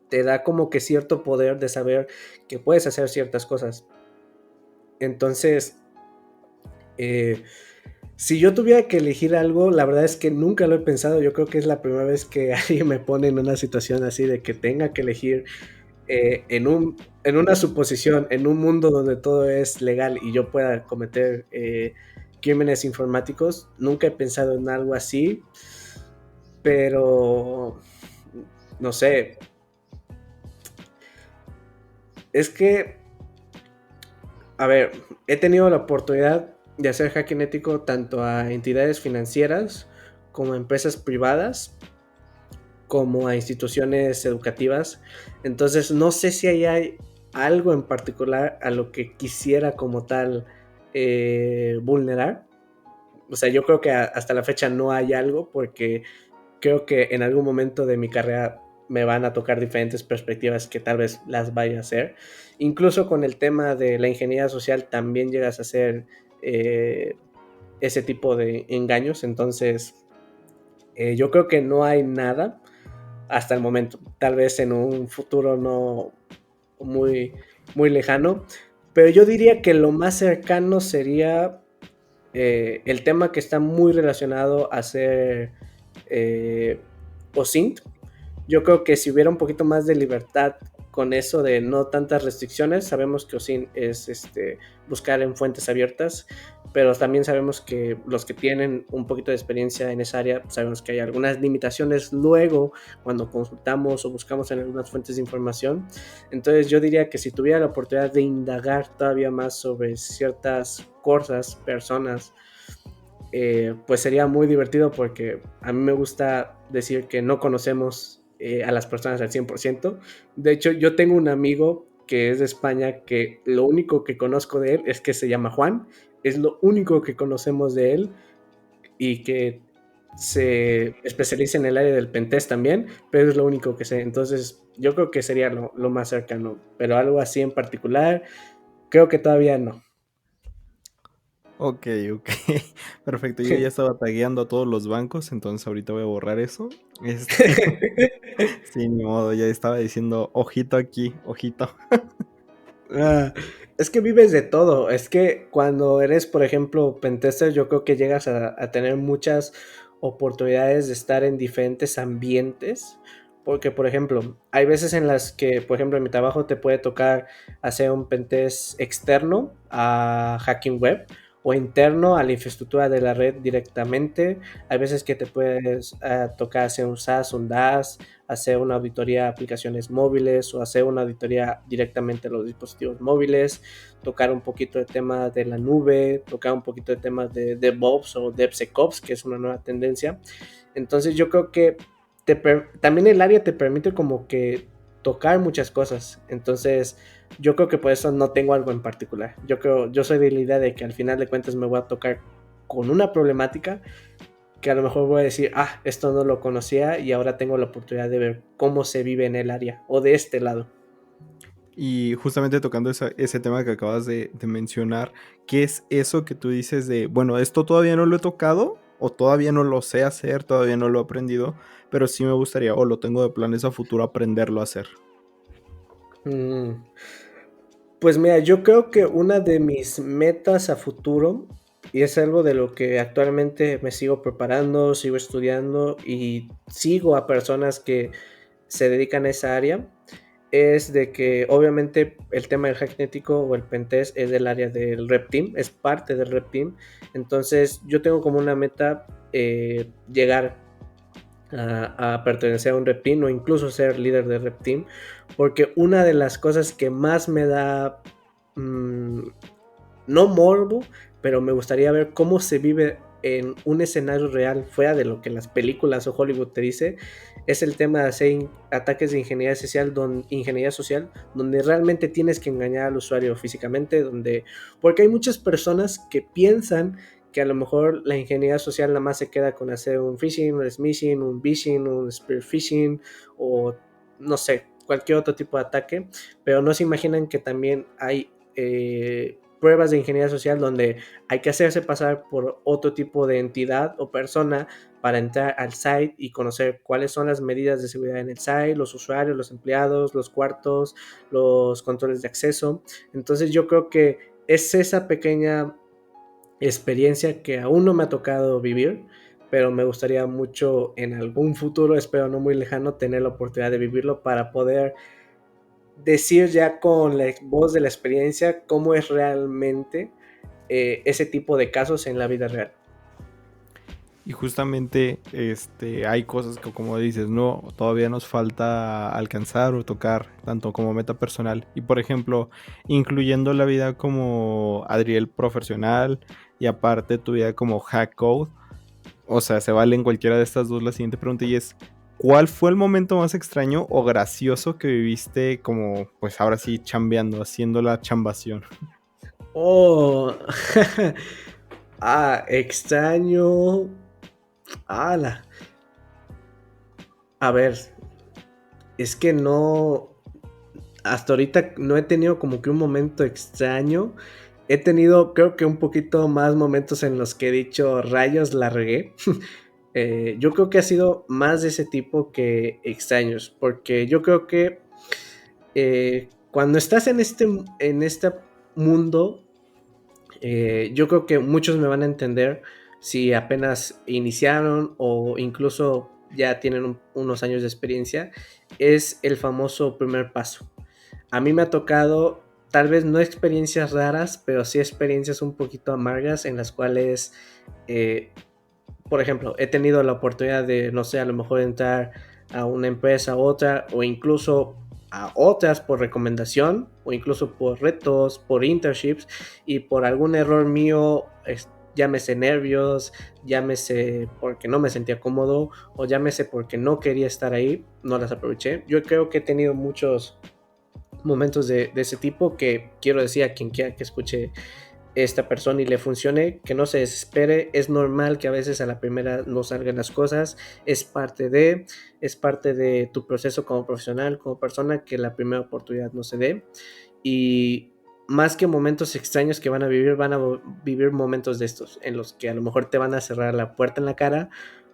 te da como que cierto poder de saber que puedes hacer ciertas cosas. Entonces, Si yo tuviera que elegir algo, la verdad es que nunca lo he pensado. Yo creo que es la primera vez que alguien me pone en una situación así de que tenga que elegir en una suposición, en un mundo donde todo es legal y yo pueda cometer crímenes informáticos. Nunca he pensado en algo así, pero no sé. Es que, a ver, he tenido la oportunidad de hacer hacking ético tanto a entidades financieras como a empresas privadas como a instituciones educativas. Entonces, no sé si hay algo en particular a lo que quisiera como tal vulnerar. O sea, yo creo que hasta la fecha no hay algo porque creo que en algún momento de mi carrera me van a tocar diferentes perspectivas que tal vez las vaya a hacer. Incluso con el tema de la ingeniería social también llegas a hacer ese tipo de engaños. Entonces, yo creo que no hay nada hasta el momento. Tal vez en un futuro no muy, muy lejano. Pero yo diría que lo más cercano sería el tema que está muy relacionado a ser OSINT. Yo creo que si hubiera un poquito más de libertad con eso de no tantas restricciones, sabemos que OSINT es buscar en fuentes abiertas, pero también sabemos que los que tienen un poquito de experiencia en esa área, sabemos que hay algunas limitaciones luego cuando consultamos o buscamos en algunas fuentes de información. Entonces yo diría que si tuviera la oportunidad de indagar todavía más sobre ciertas cosas, personas, pues sería muy divertido porque a mí me gusta decir que no conocemos a las personas al 100%. De hecho, yo tengo un amigo que es de España que lo único que conozco de él es que se llama Juan, es lo único que conocemos de él y que se especializa en el área del pentest también, pero es lo único que sé. Entonces, yo creo que sería lo más cercano, pero algo así en particular, creo que todavía no. Ok, ok. Perfecto. Yo ya estaba tagueando a todos los bancos, entonces ahorita voy a borrar eso. Sí, ni modo, ya estaba diciendo, ojito aquí, ojito. Ah, es que vives de todo. Es que cuando eres, por ejemplo, pentester, yo creo que llegas a tener muchas oportunidades de estar en diferentes ambientes. Porque, por ejemplo, hay veces en las que, por ejemplo, en mi trabajo te puede tocar hacer un pentest externo a Hacking Web o interno a la infraestructura de la red directamente. Hay veces que te puedes tocar hacer un SaaS, un DaaS, hacer una auditoría a aplicaciones móviles o hacer una auditoría directamente a los dispositivos móviles, tocar un poquito de tema de la nube, tocar un poquito de temas de DevOps o DevSecOps, que es una nueva tendencia. Entonces yo creo que también el área te permite como que tocar muchas cosas. Entonces yo creo que por eso no tengo algo en particular. Yo soy de la idea de que al final de cuentas me voy a tocar con una problemática que a lo mejor voy a decir, esto no lo conocía y ahora tengo la oportunidad de ver cómo se vive en el área o de este lado. Y justamente tocando ese tema que acabas de mencionar, ¿qué es eso que tú dices de, bueno, esto todavía no lo he tocado, o todavía no lo sé hacer, todavía no lo he aprendido, pero sí me gustaría, o lo tengo de planes a futuro, aprenderlo a hacer? Mm, Pues mira, yo creo que una de mis metas a futuro, y es algo de lo que actualmente me sigo preparando, sigo estudiando y sigo a personas que se dedican a esa área, es de que obviamente el tema del hack ético o el pentest es del área del Rep Team, es parte del Rep Team. Entonces yo tengo como una meta llegar a pertenecer a un Rep Team o incluso ser líder de Rep Team, porque una de las cosas que más me da, mmm, no morbo, pero me gustaría ver cómo se vive en un escenario real fuera de lo que las películas o Hollywood te dice, es el tema de hacer ataques de ingeniería social, donde realmente tienes que engañar al usuario físicamente, porque hay muchas personas que piensan que a lo mejor la ingeniería social nada más se queda con hacer un phishing, un smishing, un vishing, un spear phishing o no sé, cualquier otro tipo de ataque, pero no se imaginan que también hay pruebas de ingeniería social donde hay que hacerse pasar por otro tipo de entidad o persona para entrar al site y conocer cuáles son las medidas de seguridad en el site, los usuarios, los empleados, los cuartos, los controles de acceso. Entonces yo creo que es esa pequeña experiencia que aún no me ha tocado vivir, pero me gustaría mucho en algún futuro, espero no muy lejano, tener la oportunidad de vivirlo para poder decir ya con la voz de la experiencia cómo es realmente ese tipo de casos en la vida real. Y justamente hay cosas que, como dices, no, todavía nos falta alcanzar o tocar, tanto como meta personal. Y por ejemplo, incluyendo la vida como Adriel profesional y aparte tu vida como hack code, o sea, se vale en cualquiera de estas dos. La siguiente pregunta y es, ¿cuál fue el momento más extraño o gracioso que viviste como, pues ahora sí, chambeando, haciendo la chambación? Oh, extraño. Ala. A ver, es que no, hasta ahorita no he tenido como que un momento extraño. He tenido, creo que un poquito más momentos en los que he dicho, rayos, la regué. Yo creo que ha sido más de ese tipo que extraños, porque yo creo que cuando estás en este mundo, yo creo que muchos me van a entender si apenas iniciaron o incluso ya tienen unos años de experiencia, es el famoso primer paso. A mí me ha tocado, tal vez no experiencias raras, pero sí experiencias un poquito amargas en las cuales, eh, por ejemplo, he tenido la oportunidad de, no sé, a lo mejor entrar a una empresa, a otra, o incluso a otras por recomendación, o incluso por retos, por internships, y por algún error mío, llámese nervios, llámese porque no me sentía cómodo, o llámese porque no quería estar ahí, no las aproveché. Yo creo que he tenido muchos momentos de ese tipo que quiero decir a quien quiera que escuche esta persona y le funcione, que no se desespere, es normal que a veces a la primera no salgan las cosas, es parte de tu proceso como profesional, como persona, que la primera oportunidad no se dé, y más que momentos extraños que van a vivir momentos de estos, en los que a lo mejor te van a cerrar la puerta en la cara,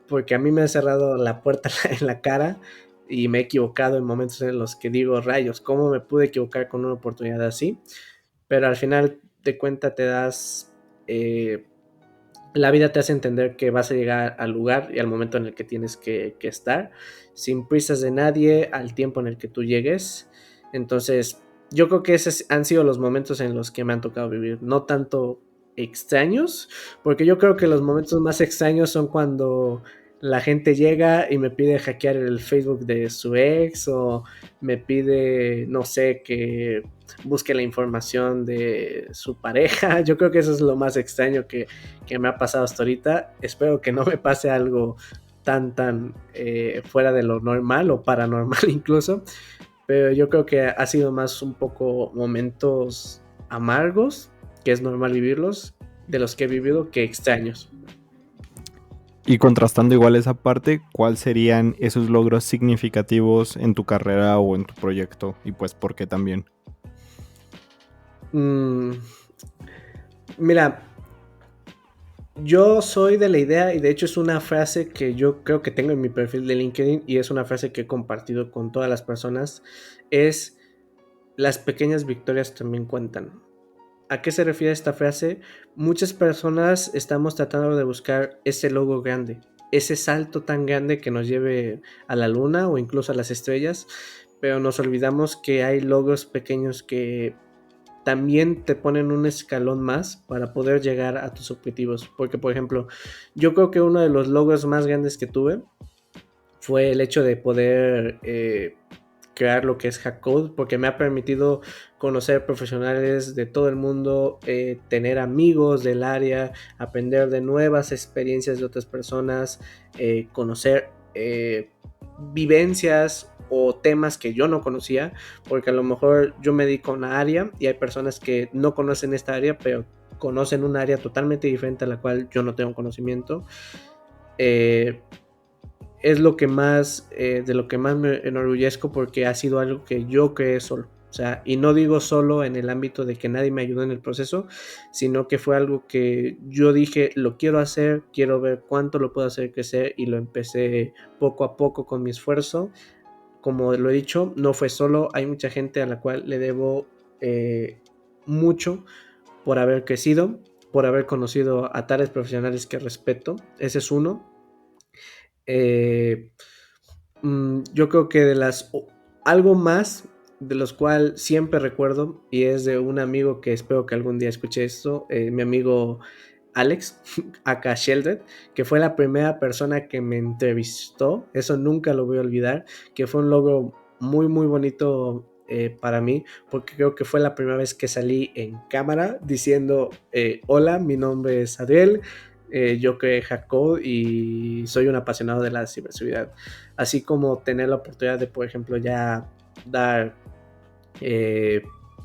porque a mí me han cerrado la puerta en la cara y me he equivocado en momentos en los que digo, rayos, ¿cómo me pude equivocar con una oportunidad así? Pero al final de cuenta te das, la vida te hace entender que vas a llegar al lugar y al momento en el que tienes que estar, sin prisas de nadie, al tiempo en el que tú llegues. Entonces, yo creo que esos han sido los momentos en los que me han tocado vivir, no tanto extraños, porque yo creo que los momentos más extraños son cuando la gente llega y me pide hackear el Facebook de su ex o me pide, no sé, que busque la información de su pareja. Yo creo que eso es lo más extraño que me ha pasado hasta ahorita. Espero que no me pase algo tan fuera de lo normal o paranormal incluso, pero yo creo que ha sido más un poco momentos amargos, que es normal vivirlos, de los que he vivido, que extraños. Y contrastando igual esa parte, ¿cuáles serían esos logros significativos en tu carrera o en tu proyecto? Y pues, ¿por qué también? Mm, mira, yo soy de la idea, y de hecho es una frase que yo creo que tengo en mi perfil de LinkedIn y es una frase que he compartido con todas las personas, es las pequeñas victorias también cuentan. ¿A qué se refiere esta frase? Muchas personas estamos tratando de buscar ese logro grande, ese salto tan grande que nos lleve a la luna o incluso a las estrellas, pero nos olvidamos que hay logros pequeños que también te ponen un escalón más para poder llegar a tus objetivos. Porque, por ejemplo, yo creo que uno de los logros más grandes que tuve fue el hecho de poder crear lo que es Hackcode, porque me ha permitido conocer profesionales de todo el mundo, tener amigos del área, aprender de nuevas experiencias de otras personas, conocer vivencias o temas que yo no conocía, porque a lo mejor yo me dedico a una área y hay personas que no conocen esta área, pero conocen un área totalmente diferente a la cual yo no tengo conocimiento. Eh, es lo que más, de lo que más me enorgullezco porque ha sido algo que yo creé solo. O sea, y no digo solo en el ámbito de que nadie me ayudó en el proceso, sino que fue algo que yo dije, lo quiero hacer, quiero ver cuánto lo puedo hacer crecer y lo empecé poco a poco con mi esfuerzo. Como lo he dicho, no fue solo, hay mucha gente a la cual le debo mucho por haber crecido. por haber conocido a tales profesionales que respeto. Ese es uno. Yo creo que algo más de los cuales siempre recuerdo, y es de un amigo que espero que algún día escuche esto, mi amigo Alex, acá Sheldon, que fue la primera persona que me entrevistó. Eso nunca lo voy a olvidar, que fue un logro muy muy bonito para mí, porque creo que fue la primera vez que salí en cámara diciendo hola, mi nombre es Adriel, yo creé Hackcode y soy un apasionado de la ciberseguridad. Así como tener la oportunidad de, por ejemplo, ya dar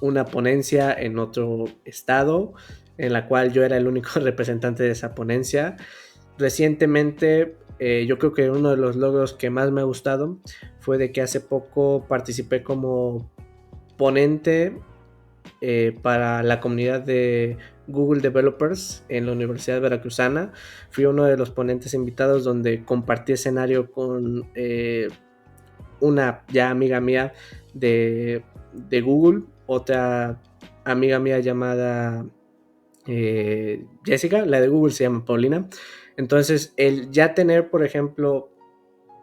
una ponencia en otro estado, en la cual yo era el único representante de esa ponencia. Recientemente, yo creo que uno de los logros que más me ha gustado fue de que hace poco participé como ponente para la comunidad de Google Developers en la Universidad Veracruzana. Fui uno de los ponentes invitados donde compartí escenario con una ya amiga mía de Google, otra amiga mía llamada Jessica, la de Google se llama Paulina. Entonces, el ya tener, por ejemplo,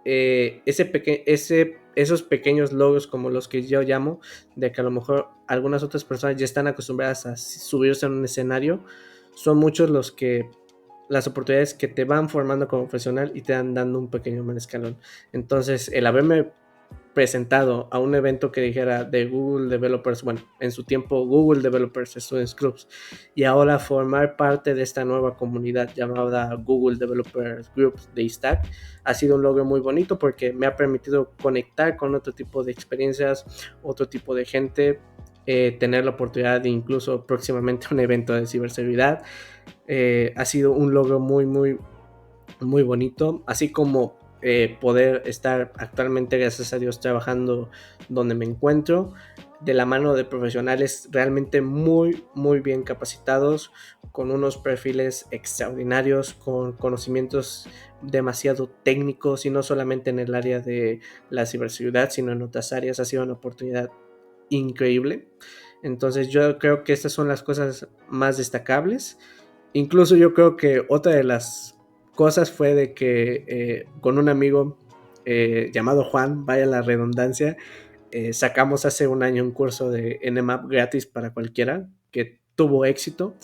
esos pequeños logos como los que yo llamo, de que a lo mejor algunas otras personas ya están acostumbradas a subirse en un escenario, son muchos las oportunidades que te van formando como profesional y te van dando un pequeño escalón. Entonces, el haberme presentado a un evento que dijera de Google Developers, bueno, en su tiempo Google Developers Students Groups, y ahora formar parte de esta nueva comunidad llamada Google Developers Groups de Stack, ha sido un logro muy bonito porque me ha permitido conectar con otro tipo de experiencias, otro tipo de gente, tener la oportunidad de incluso próximamente un evento de ciberseguridad. Ha sido un logro muy, muy, muy bonito, así como poder estar actualmente, gracias a Dios, trabajando donde me encuentro, de la mano de profesionales realmente muy, muy bien capacitados, con unos perfiles extraordinarios, con conocimientos demasiado técnicos y no solamente en el área de la ciberseguridad, sino en otras áreas. Ha sido una oportunidad increíble. Entonces yo creo que estas son las cosas más destacables. Incluso yo creo que otra de las cosas fue de que con un amigo llamado Juan, vaya la redundancia, sacamos hace un año un curso de Nmap gratis para cualquiera que tuvo éxito.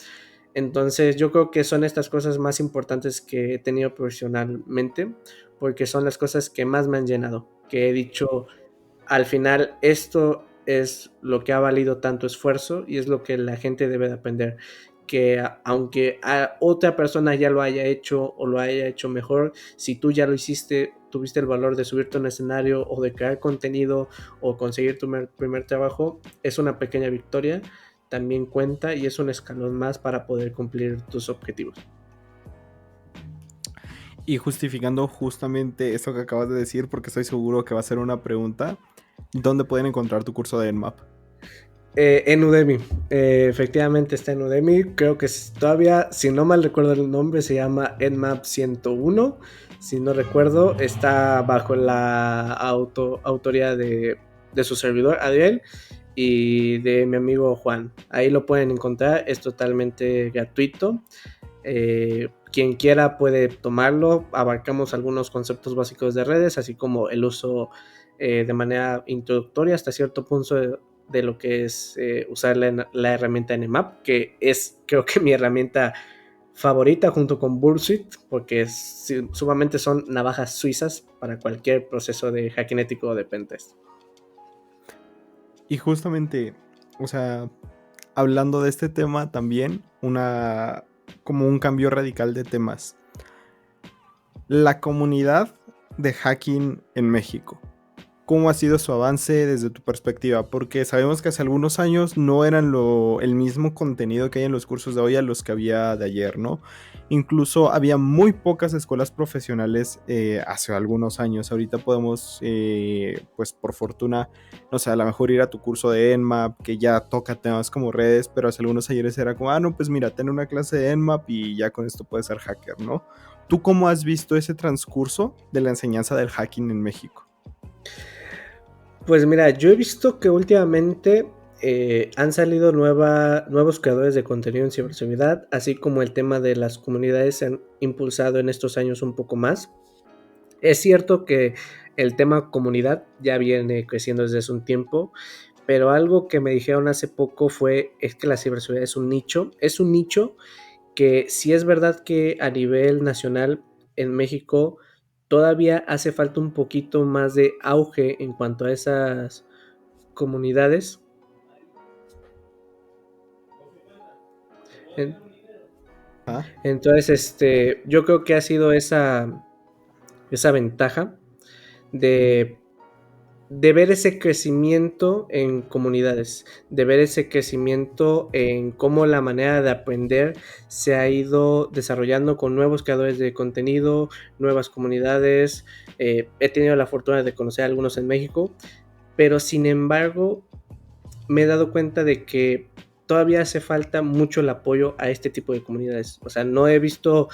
Entonces yo creo que son estas cosas más importantes que he tenido profesionalmente, porque son las cosas que más me han llenado, que he dicho, al final esto es lo que ha valido tanto esfuerzo y es lo que la gente debe de aprender, que aunque a otra persona ya lo haya hecho o lo haya hecho mejor, si tú ya lo hiciste, tuviste el valor de subirte a un escenario o de crear contenido o conseguir tu primer trabajo, es una pequeña victoria, también cuenta y es un escalón más para poder cumplir tus objetivos. Y justificando justamente eso que acabas de decir, porque estoy seguro que va a ser una pregunta, ¿dónde pueden encontrar tu curso de Nmap? En Udemy, efectivamente está en Udemy, creo que todavía, si no mal recuerdo el nombre, se llama Nmap 101, si no recuerdo, está bajo la autoría de su servidor, Adriel, y de mi amigo Juan. Ahí lo pueden encontrar, es totalmente gratuito. Quien quiera puede tomarlo, abarcamos algunos conceptos básicos de redes, así como el uso de manera introductoria hasta cierto punto de lo que es usar la herramienta Nmap, que es creo que mi herramienta favorita junto con Bullsuit, porque sumamente son navajas suizas para cualquier proceso de hacking ético o de pentest. Y justamente, o sea, hablando de este tema también, como un cambio radical de temas. La comunidad de hacking en México. ¿Cómo ha sido su avance desde tu perspectiva? Porque sabemos que hace algunos años no eran el mismo contenido que hay en los cursos de hoy a los que había de ayer, ¿no? Incluso había muy pocas escuelas profesionales hace algunos años. Ahorita podemos, pues por fortuna, no sé, a lo mejor ir a tu curso de Nmap, que ya toca temas como redes, pero hace algunos ayeres era como, no, pues mira, ten una clase de Nmap y ya con esto puedes ser hacker, ¿no? ¿Tú cómo has visto ese transcurso de la enseñanza del hacking en México? Pues mira, yo he visto que últimamente han salido nuevos creadores de contenido en ciberseguridad, así como el tema de las comunidades se han impulsado en estos años un poco más. Es cierto que el tema comunidad ya viene creciendo desde hace un tiempo, pero algo que me dijeron hace poco es que la ciberseguridad es un nicho que sí es verdad que a nivel nacional en México todavía hace falta un poquito más de auge en cuanto a esas comunidades. En- Ah, Entonces, yo creo que ha sido esa ventaja de ver ese crecimiento en comunidades, de ver ese crecimiento en cómo la manera de aprender se ha ido desarrollando con nuevos creadores de contenido, nuevas comunidades. He tenido la fortuna de conocer a algunos en México, pero sin embargo me he dado cuenta de que todavía hace falta mucho el apoyo a este tipo de comunidades. O sea, no he visto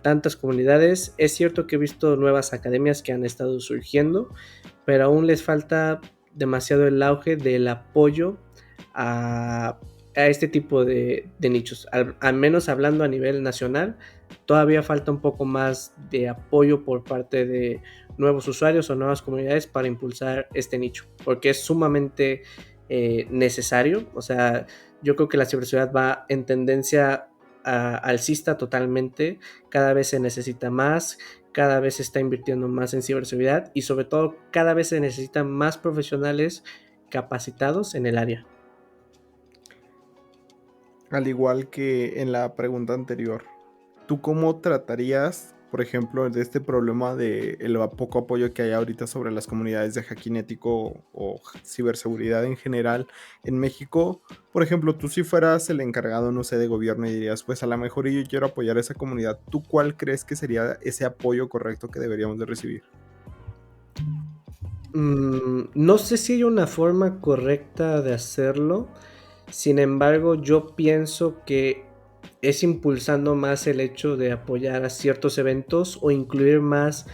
tantas comunidades. Es cierto que he visto nuevas academias que han estado surgiendo, pero aún les falta demasiado el auge del apoyo a este tipo de nichos. Al menos hablando a nivel nacional, todavía falta un poco más de apoyo por parte de nuevos usuarios o nuevas comunidades para impulsar este nicho, porque es sumamente necesario. O sea, yo creo que la ciberseguridad va en tendencia alcista totalmente. Cada vez se necesita más, cada vez se está invirtiendo más en ciberseguridad y sobre todo cada vez se necesitan más profesionales capacitados en el área. al igual que en la pregunta anterior, ¿tú cómo tratarías, por ejemplo, de este problema de el poco apoyo que hay ahorita sobre las comunidades de hacking ético o ciberseguridad en general en México? Por ejemplo, tú si fueras el encargado, no sé, de gobierno y dirías, pues a lo mejor yo quiero apoyar a esa comunidad, ¿tú cuál crees que sería ese apoyo correcto que deberíamos de recibir? No sé si hay una forma correcta de hacerlo. Sin embargo, yo pienso que es impulsando más el hecho de apoyar a ciertos eventos o incluir más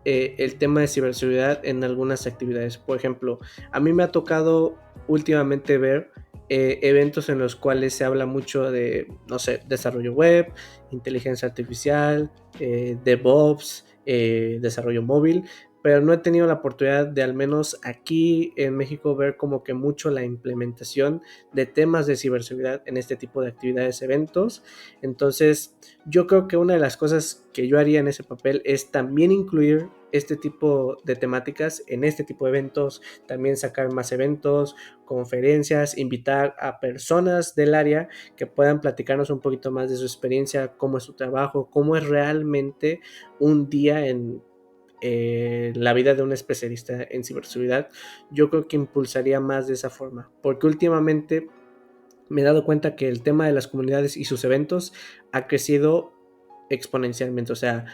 el tema de ciberseguridad en algunas actividades. Por ejemplo, a mí me ha tocado últimamente ver eventos en los cuales se habla mucho de, no sé, desarrollo web, inteligencia artificial, DevOps, desarrollo móvil, pero no he tenido la oportunidad de al menos aquí en México ver como que mucho la implementación de temas de ciberseguridad en este tipo de actividades, eventos. Entonces, yo creo que una de las cosas que yo haría en ese papel es también incluir este tipo de temáticas en este tipo de eventos, también sacar más eventos, conferencias, invitar a personas del área que puedan platicarnos un poquito más de su experiencia, cómo es su trabajo, cómo es realmente un día en la vida de un especialista en ciberseguridad. Yo creo que impulsaría más de esa forma, porque últimamente me he dado cuenta que el tema de las comunidades y sus eventos ha crecido exponencialmente. O sea,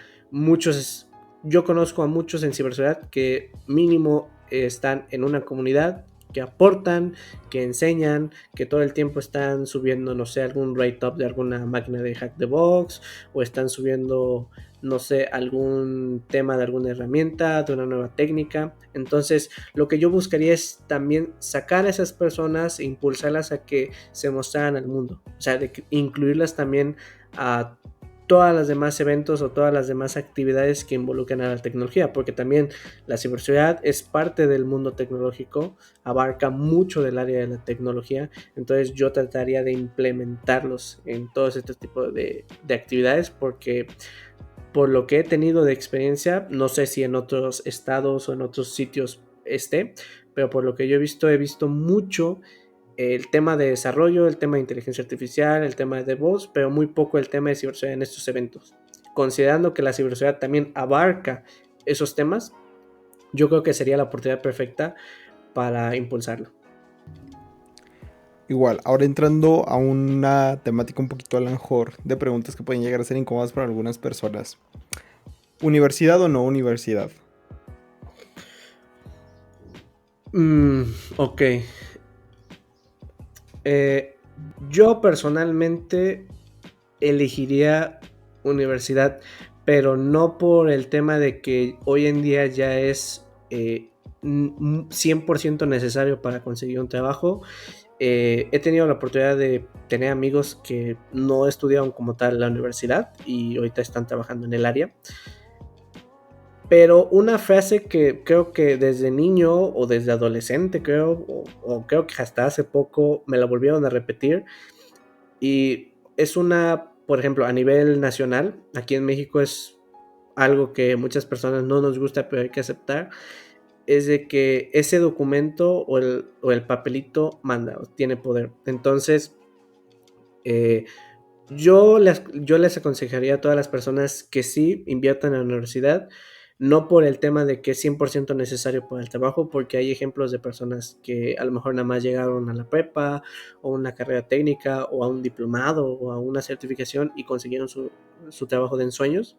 yo conozco a muchos en ciberseguridad que mínimo están en una comunidad, que aportan, que enseñan, que todo el tiempo están subiendo, no sé, algún write-up de alguna máquina de hack the box, o están subiendo, no sé, algún tema de alguna herramienta, de una nueva técnica. Entonces, lo que yo buscaría es también sacar a esas personas e impulsarlas a que se mostraran al mundo. O sea, incluirlas también a todas las demás eventos o todas las demás actividades que involucran a la tecnología, porque también la ciberseguridad es parte del mundo tecnológico, abarca mucho del área de la tecnología. Entonces yo trataría de implementarlos en todos estos tipos de actividades, porque por lo que he tenido de experiencia, no sé si en otros estados o en otros sitios pero por lo que yo he visto mucho el tema de desarrollo, el tema de inteligencia artificial, el tema de DevOps, pero muy poco el tema de ciberseguridad en estos eventos. Considerando que la ciberseguridad también abarca esos temas, yo creo que sería la oportunidad perfecta para impulsarlo. Igual, ahora entrando a una temática un poquito a lo mejor de preguntas que pueden llegar a ser incómodas para algunas personas. ¿Universidad o no universidad? Mm, ok. Eh, yo personalmente elegiría universidad, pero no por el tema de que hoy en día ya es 100% necesario para conseguir un trabajo. He tenido la oportunidad de tener amigos que no estudiaron como tal la universidad y ahorita están trabajando en el área. Pero una frase que creo que desde niño o desde adolescente creo, o creo que hasta hace poco me la volvieron a repetir, y es una, por ejemplo, a nivel nacional, aquí en México es algo que muchas personas no nos gusta, pero hay que aceptar, es de que ese documento o el papelito manda, tiene poder. Entonces, eh, yo les aconsejaría a todas las personas que sí inviertan en la universidad, no por el tema de que es 100% necesario para el trabajo, porque hay ejemplos de personas que a lo mejor nada más llegaron a la prepa o una carrera técnica o a un diplomado o a una certificación y consiguieron su trabajo de ensueños,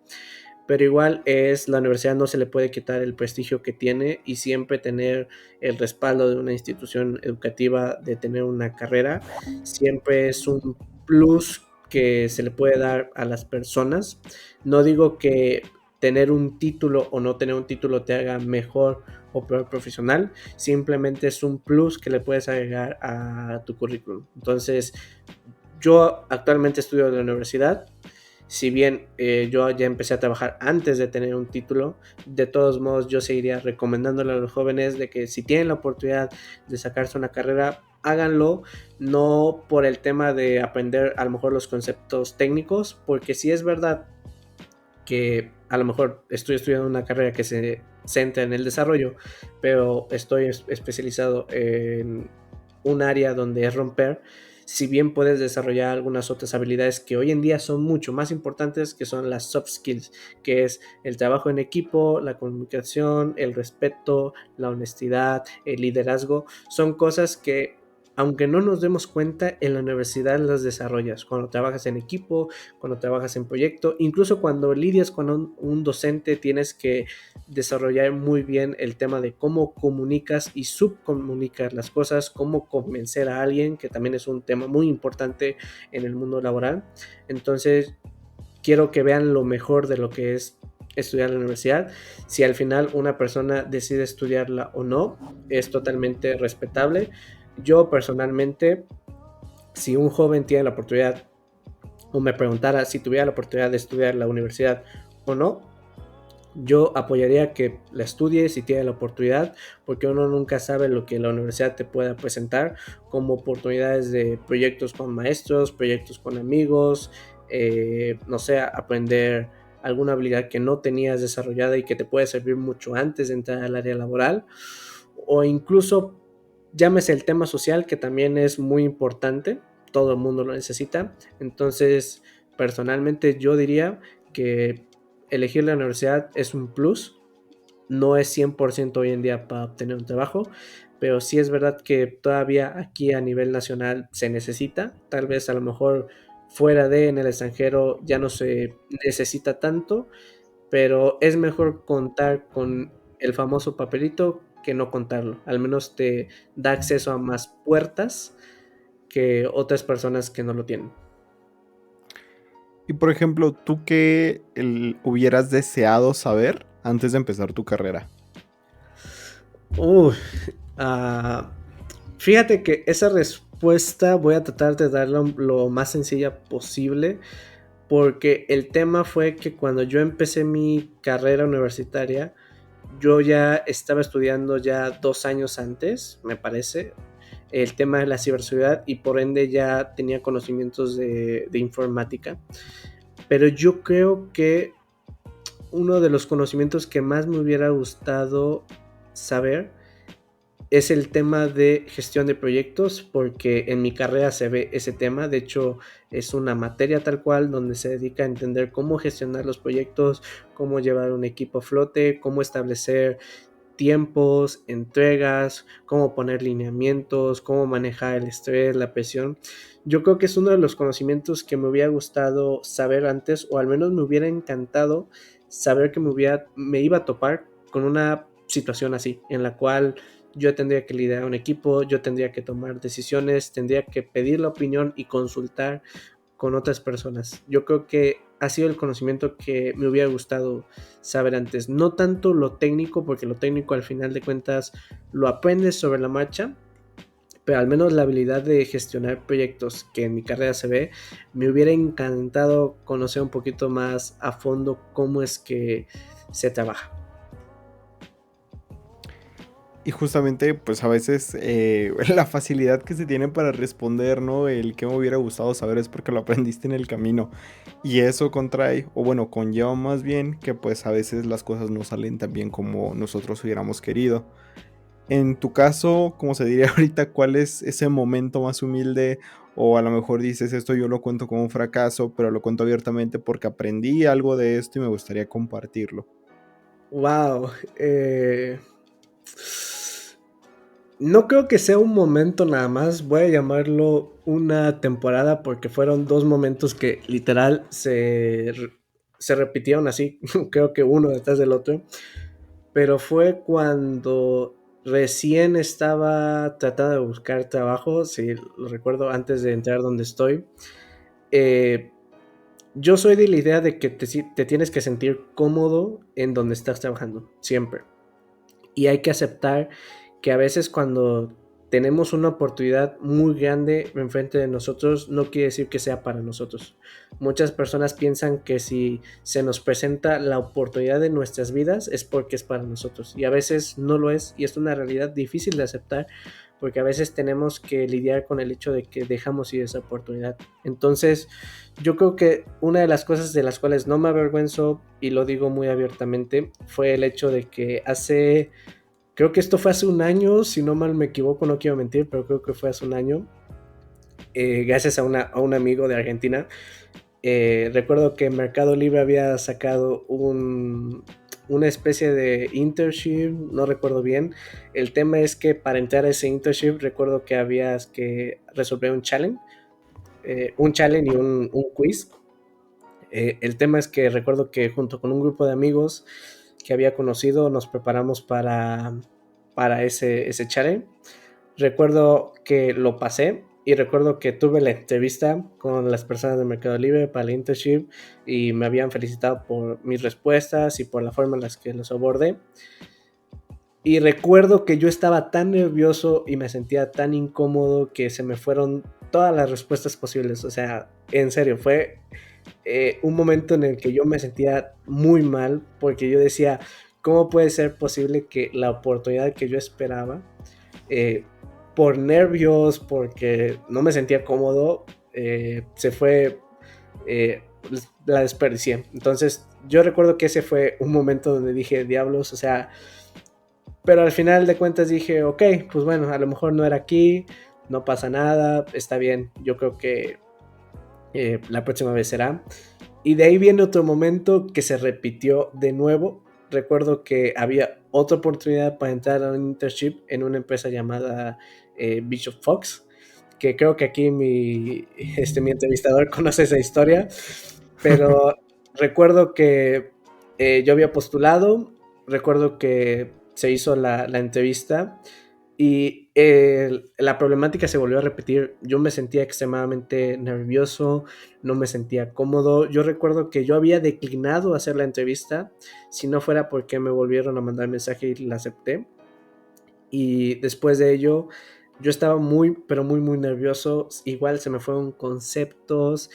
pero igual la universidad no se le puede quitar el prestigio que tiene y siempre tener el respaldo de una institución educativa, de tener una carrera, siempre es un plus que se le puede dar a las personas. No digo que tener un título o no tener un título te haga mejor o peor profesional, simplemente es un plus que le puedes agregar a tu currículum. Entonces, yo actualmente estudio en la universidad. Si bien yo ya empecé a trabajar antes de tener un título, de todos modos yo seguiría recomendándole a los jóvenes de que si tienen la oportunidad de sacarse una carrera, háganlo, no por el tema de aprender a lo mejor los conceptos técnicos, porque si es verdad que a lo mejor estoy estudiando una carrera que se centra en el desarrollo, pero estoy especializado en un área donde es romper, si bien puedes desarrollar algunas otras habilidades que hoy en día son mucho más importantes, que son las soft skills, que es el trabajo en equipo, la comunicación, el respeto, la honestidad, el liderazgo, son cosas que aunque no nos demos cuenta, en la universidad las desarrollas cuando trabajas en equipo, cuando trabajas en proyecto, incluso cuando lidias con un docente, tienes que desarrollar muy bien el tema de cómo comunicas y subcomunicas las cosas, cómo convencer a alguien, que también es un tema muy importante en el mundo laboral. Entonces, quiero que vean lo mejor de lo que es estudiar en la universidad. Si al final una persona decide estudiarla o no, es totalmente respetable. Yo personalmente, si un joven tiene la oportunidad o me preguntara si tuviera la oportunidad de estudiar la universidad o no, yo apoyaría que la estudie si tiene la oportunidad, porque uno nunca sabe lo que la universidad te pueda presentar como oportunidades de proyectos con maestros, proyectos con amigos, no sé, aprender alguna habilidad que no tenías desarrollada y que te puede servir mucho antes de entrar al área laboral, o incluso llámese el tema social, que también es muy importante, todo el mundo lo necesita. Entonces, personalmente yo diría que elegir la universidad es un plus, no es 100% hoy en día para obtener un trabajo, pero sí es verdad que todavía aquí a nivel nacional se necesita, tal vez a lo mejor fuera de en el extranjero ya no se necesita tanto, pero es mejor contar con el famoso papelito que no contarlo. Al menos te da acceso a más puertas que otras personas que no lo tienen. Y por ejemplo, ¿tú qué hubieras deseado saber antes de empezar tu carrera? Uy, ah, fíjate que esa respuesta voy a tratar de darla lo más sencilla posible, porque el tema fue que cuando yo empecé mi carrera universitaria, yo ya estaba estudiando ya 2 años antes, me parece, el tema de la ciberseguridad y por ende ya tenía conocimientos de informática. Pero yo creo que uno de los conocimientos que más me hubiera gustado saber es el tema de gestión de proyectos, porque en mi carrera se ve ese tema. De hecho, es una materia tal cual donde se dedica a entender cómo gestionar los proyectos, cómo llevar un equipo a flote, cómo establecer tiempos, entregas, cómo poner lineamientos, cómo manejar el estrés, la presión. Yo creo que es uno de los conocimientos que me hubiera gustado saber antes, o al menos me hubiera encantado saber que me iba a topar con una situación así, en la cual yo tendría que liderar un equipo, yo tendría que tomar decisiones, tendría que pedir la opinión y consultar con otras personas. Yo creo que ha sido el conocimiento que me hubiera gustado saber antes. No tanto lo técnico, porque lo técnico al final de cuentas lo aprendes sobre la marcha, pero al menos la habilidad de gestionar proyectos que en mi carrera se ve, me hubiera encantado conocer un poquito más a fondo cómo es que se trabaja. Y justamente, pues a veces la facilidad que se tiene para responder, ¿no? El que me hubiera gustado saber es porque lo aprendiste en el camino. Y eso contrae, o bueno, conlleva más bien que pues a veces las cosas no salen tan bien como nosotros hubiéramos querido. En tu caso, como se diría ahorita, ¿cuál es ese momento más humilde? O a lo mejor dices, esto yo lo cuento como un fracaso, pero lo cuento abiertamente porque aprendí algo de esto y me gustaría compartirlo. Wow. No creo que sea un momento nada más, voy a llamarlo una temporada porque fueron dos momentos que literal se repitieron así, creo que uno detrás del otro, pero fue cuando recién estaba tratando de buscar trabajo, si lo recuerdo, antes de entrar donde estoy. Eh, yo soy de la idea de que te tienes que sentir cómodo en donde estás trabajando, siempre. Y hay que aceptar que a veces cuando tenemos una oportunidad muy grande enfrente de nosotros, no quiere decir que sea para nosotros. Muchas personas piensan que si se nos presenta la oportunidad de nuestras vidas es porque es para nosotros. Y a veces no lo es. Y es una realidad difícil de aceptar porque a veces tenemos que lidiar con el hecho de que dejamos ir esa oportunidad. Entonces, yo creo que una de las cosas de las cuales no me avergüenzo, y lo digo muy abiertamente, fue el hecho de que creo que esto fue hace un año, si no mal me equivoco, no quiero mentir, pero creo que fue hace un año, gracias a un amigo de Argentina. Recuerdo que Mercado Libre había sacado una especie de internship, no recuerdo bien. El tema es que para entrar a ese internship recuerdo que habías que resolver un challenge y un quiz. El tema es que recuerdo que junto con un grupo de amigos que había conocido nos preparamos para ese challenge. Recuerdo que lo pasé y recuerdo que tuve la entrevista con las personas de Mercado Libre para el internship y me habían felicitado por mis respuestas y por la forma en la que los abordé. Y recuerdo que yo estaba tan nervioso y me sentía tan incómodo que se me fueron todas las respuestas posibles. O sea, en serio, fue un momento en el que yo me sentía muy mal porque yo decía, ¿cómo puede ser posible que la oportunidad que yo esperaba, eh, por nervios, porque no me sentía cómodo, se fue, la desperdicié? Entonces yo recuerdo que ese fue un momento donde dije, diablos, o sea, pero al final de cuentas dije, ok, pues bueno, a lo mejor no era aquí, no pasa nada, está bien, yo creo que la próxima vez será. Y de ahí viene otro momento que se repitió de nuevo. Recuerdo que había otra oportunidad para entrar a un internship en una empresa llamada Bishop Fox, que creo que aquí mi entrevistador conoce esa historia, pero recuerdo que yo había postulado, recuerdo que se hizo la entrevista y la problemática se volvió a repetir. Yo me sentía extremadamente nervioso, no me sentía cómodo. Yo recuerdo que yo había declinado hacer la entrevista, si no fuera porque me volvieron a mandar mensaje y la acepté. Y después de ello, yo estaba muy, pero muy, muy nervioso. Igual se me fueron conceptos.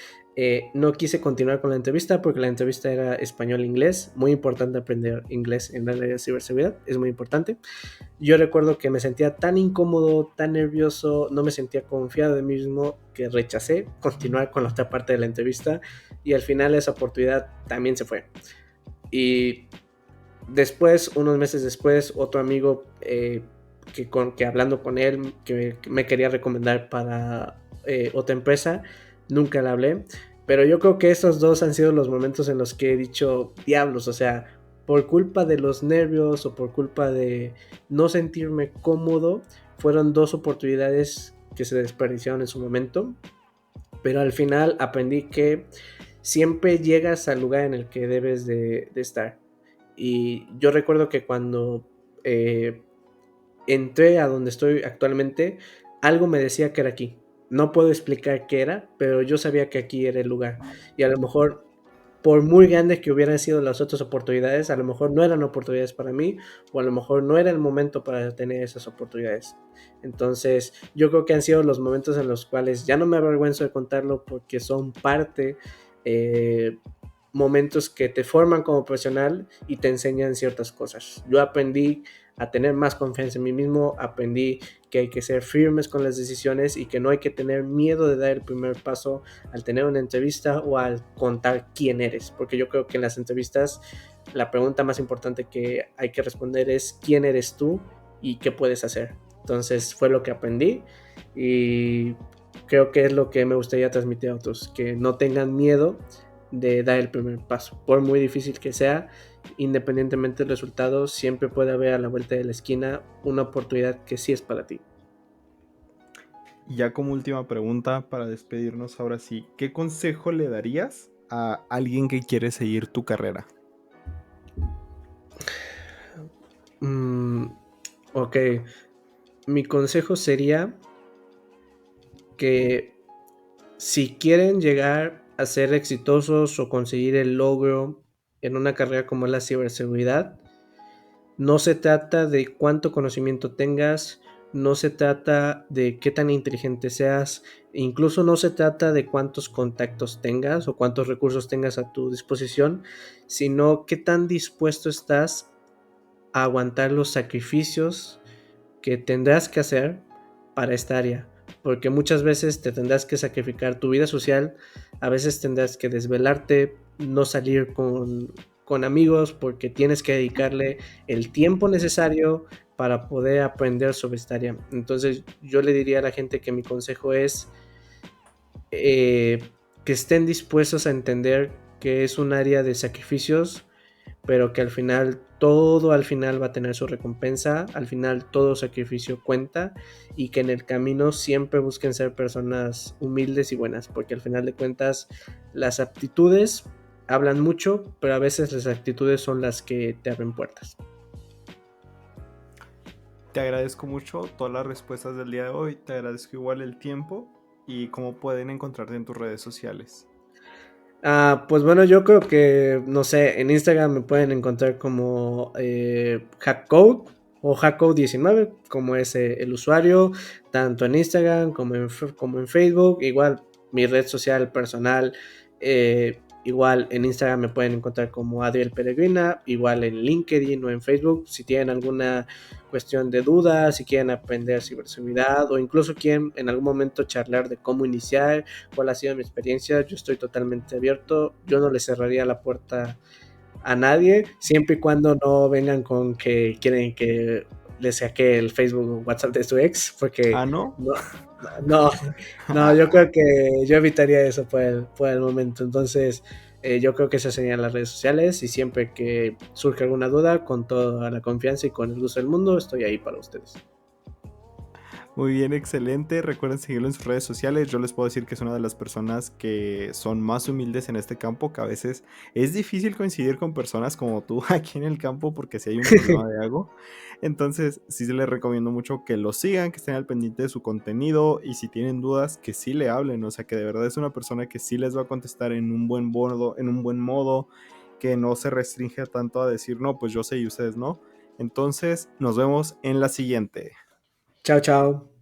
No quise continuar con la entrevista porque la entrevista era español-inglés. Muy importante aprender inglés en la área de ciberseguridad, es muy importante. Yo recuerdo que me sentía tan incómodo, tan nervioso, no me sentía confiado de mí mismo que rechacé continuar con la otra parte de la entrevista y al final esa oportunidad también se fue. Y después, unos meses después, otro amigo que hablando con él, que me quería recomendar para otra empresa, nunca le hablé. Pero yo creo que esos dos han sido los momentos en los que he dicho, diablos, o sea, por culpa de los nervios o por culpa de no sentirme cómodo, fueron dos oportunidades que se desperdiciaron en su momento. Pero al final aprendí que siempre llegas al lugar en el que debes de estar. Y yo recuerdo que cuando eh, entré a donde estoy actualmente, algo me decía que era aquí. No puedo explicar qué era, pero yo sabía que aquí era el lugar. Y a lo mejor por muy grandes que hubieran sido las otras oportunidades, a lo mejor no eran oportunidades para mí, o a lo mejor no era el momento para tener esas oportunidades. Entonces, yo creo que han sido los momentos en los cuales ya no me avergüenzo de contarlo porque son parte, eh, momentos que te forman como profesional y te enseñan ciertas cosas. Yo aprendí a tener más confianza en mí mismo, aprendí que hay que ser firmes con las decisiones y que no hay que tener miedo de dar el primer paso al tener una entrevista o al contar quién eres, porque yo creo que en las entrevistas la pregunta más importante que hay que responder es quién eres tú y qué puedes hacer. Entonces fue lo que aprendí y creo que es lo que me gustaría transmitir a otros, que no tengan miedo de dar el primer paso, por muy difícil que sea, independientemente del resultado, siempre puede haber a la vuelta de la esquina una oportunidad que sí es para ti. Y ya como última pregunta para despedirnos ahora sí, ¿qué consejo le darías a alguien que quiere seguir tu carrera? Mm, ok, mi consejo sería que si quieren llegar a ser exitosos o conseguir el logro en una carrera como la ciberseguridad, no se trata de cuánto conocimiento tengas, no se trata de qué tan inteligente seas, incluso no se trata de cuántos contactos tengas o cuántos recursos tengas a tu disposición, sino qué tan dispuesto estás a aguantar los sacrificios que tendrás que hacer para esta área. Porque muchas veces te tendrás que sacrificar tu vida social, a veces tendrás que desvelarte, no salir con amigos porque tienes que dedicarle el tiempo necesario para poder aprender sobre esta área. Entonces yo le diría a la gente que mi consejo es que estén dispuestos a entender que es un área de sacrificios, pero que al final va a tener su recompensa, al final todo sacrificio cuenta y que en el camino siempre busquen ser personas humildes y buenas, porque al final de cuentas las aptitudes hablan mucho, pero a veces las actitudes son las que te abren puertas. Te agradezco mucho todas las respuestas del día de hoy, te agradezco igual el tiempo y cómo pueden encontrarte en tus redes sociales. Pues bueno, yo creo que, no sé, en Instagram me pueden encontrar como Hackcode o Hackcode19, como es el usuario, tanto en Instagram como en Facebook. Igual mi red social personal, igual en Instagram me pueden encontrar como Adriel Peregrina, igual en LinkedIn o en Facebook. Si tienen alguna cuestión de dudas, si quieren aprender ciberseguridad o incluso quieren en algún momento charlar de cómo iniciar, cuál ha sido mi experiencia, yo estoy totalmente abierto, yo no le cerraría la puerta a nadie, siempre y cuando no vengan con que quieren que les saque el Facebook o WhatsApp de su ex, porque Ah, ¿no? no, no, no, yo creo que yo evitaría eso por el momento. Entonces, yo creo que esas serían las redes sociales y siempre que surge alguna duda, con toda la confianza y con el gusto del mundo, estoy ahí para ustedes. Muy bien, excelente. Recuerden seguirlo en sus redes sociales. Yo les puedo decir que es una de las personas que son más humildes en este campo, que a veces es difícil coincidir con personas como tú aquí en el campo porque si hay un problema de algo. Entonces, sí se les recomiendo mucho que lo sigan, que estén al pendiente de su contenido y si tienen dudas, que sí le hablen. O sea, que de verdad es una persona que sí les va a contestar en un buen modo, que no se restringe tanto a decir, no, pues yo sé y ustedes no. Entonces, nos vemos en la siguiente. Chao, chao.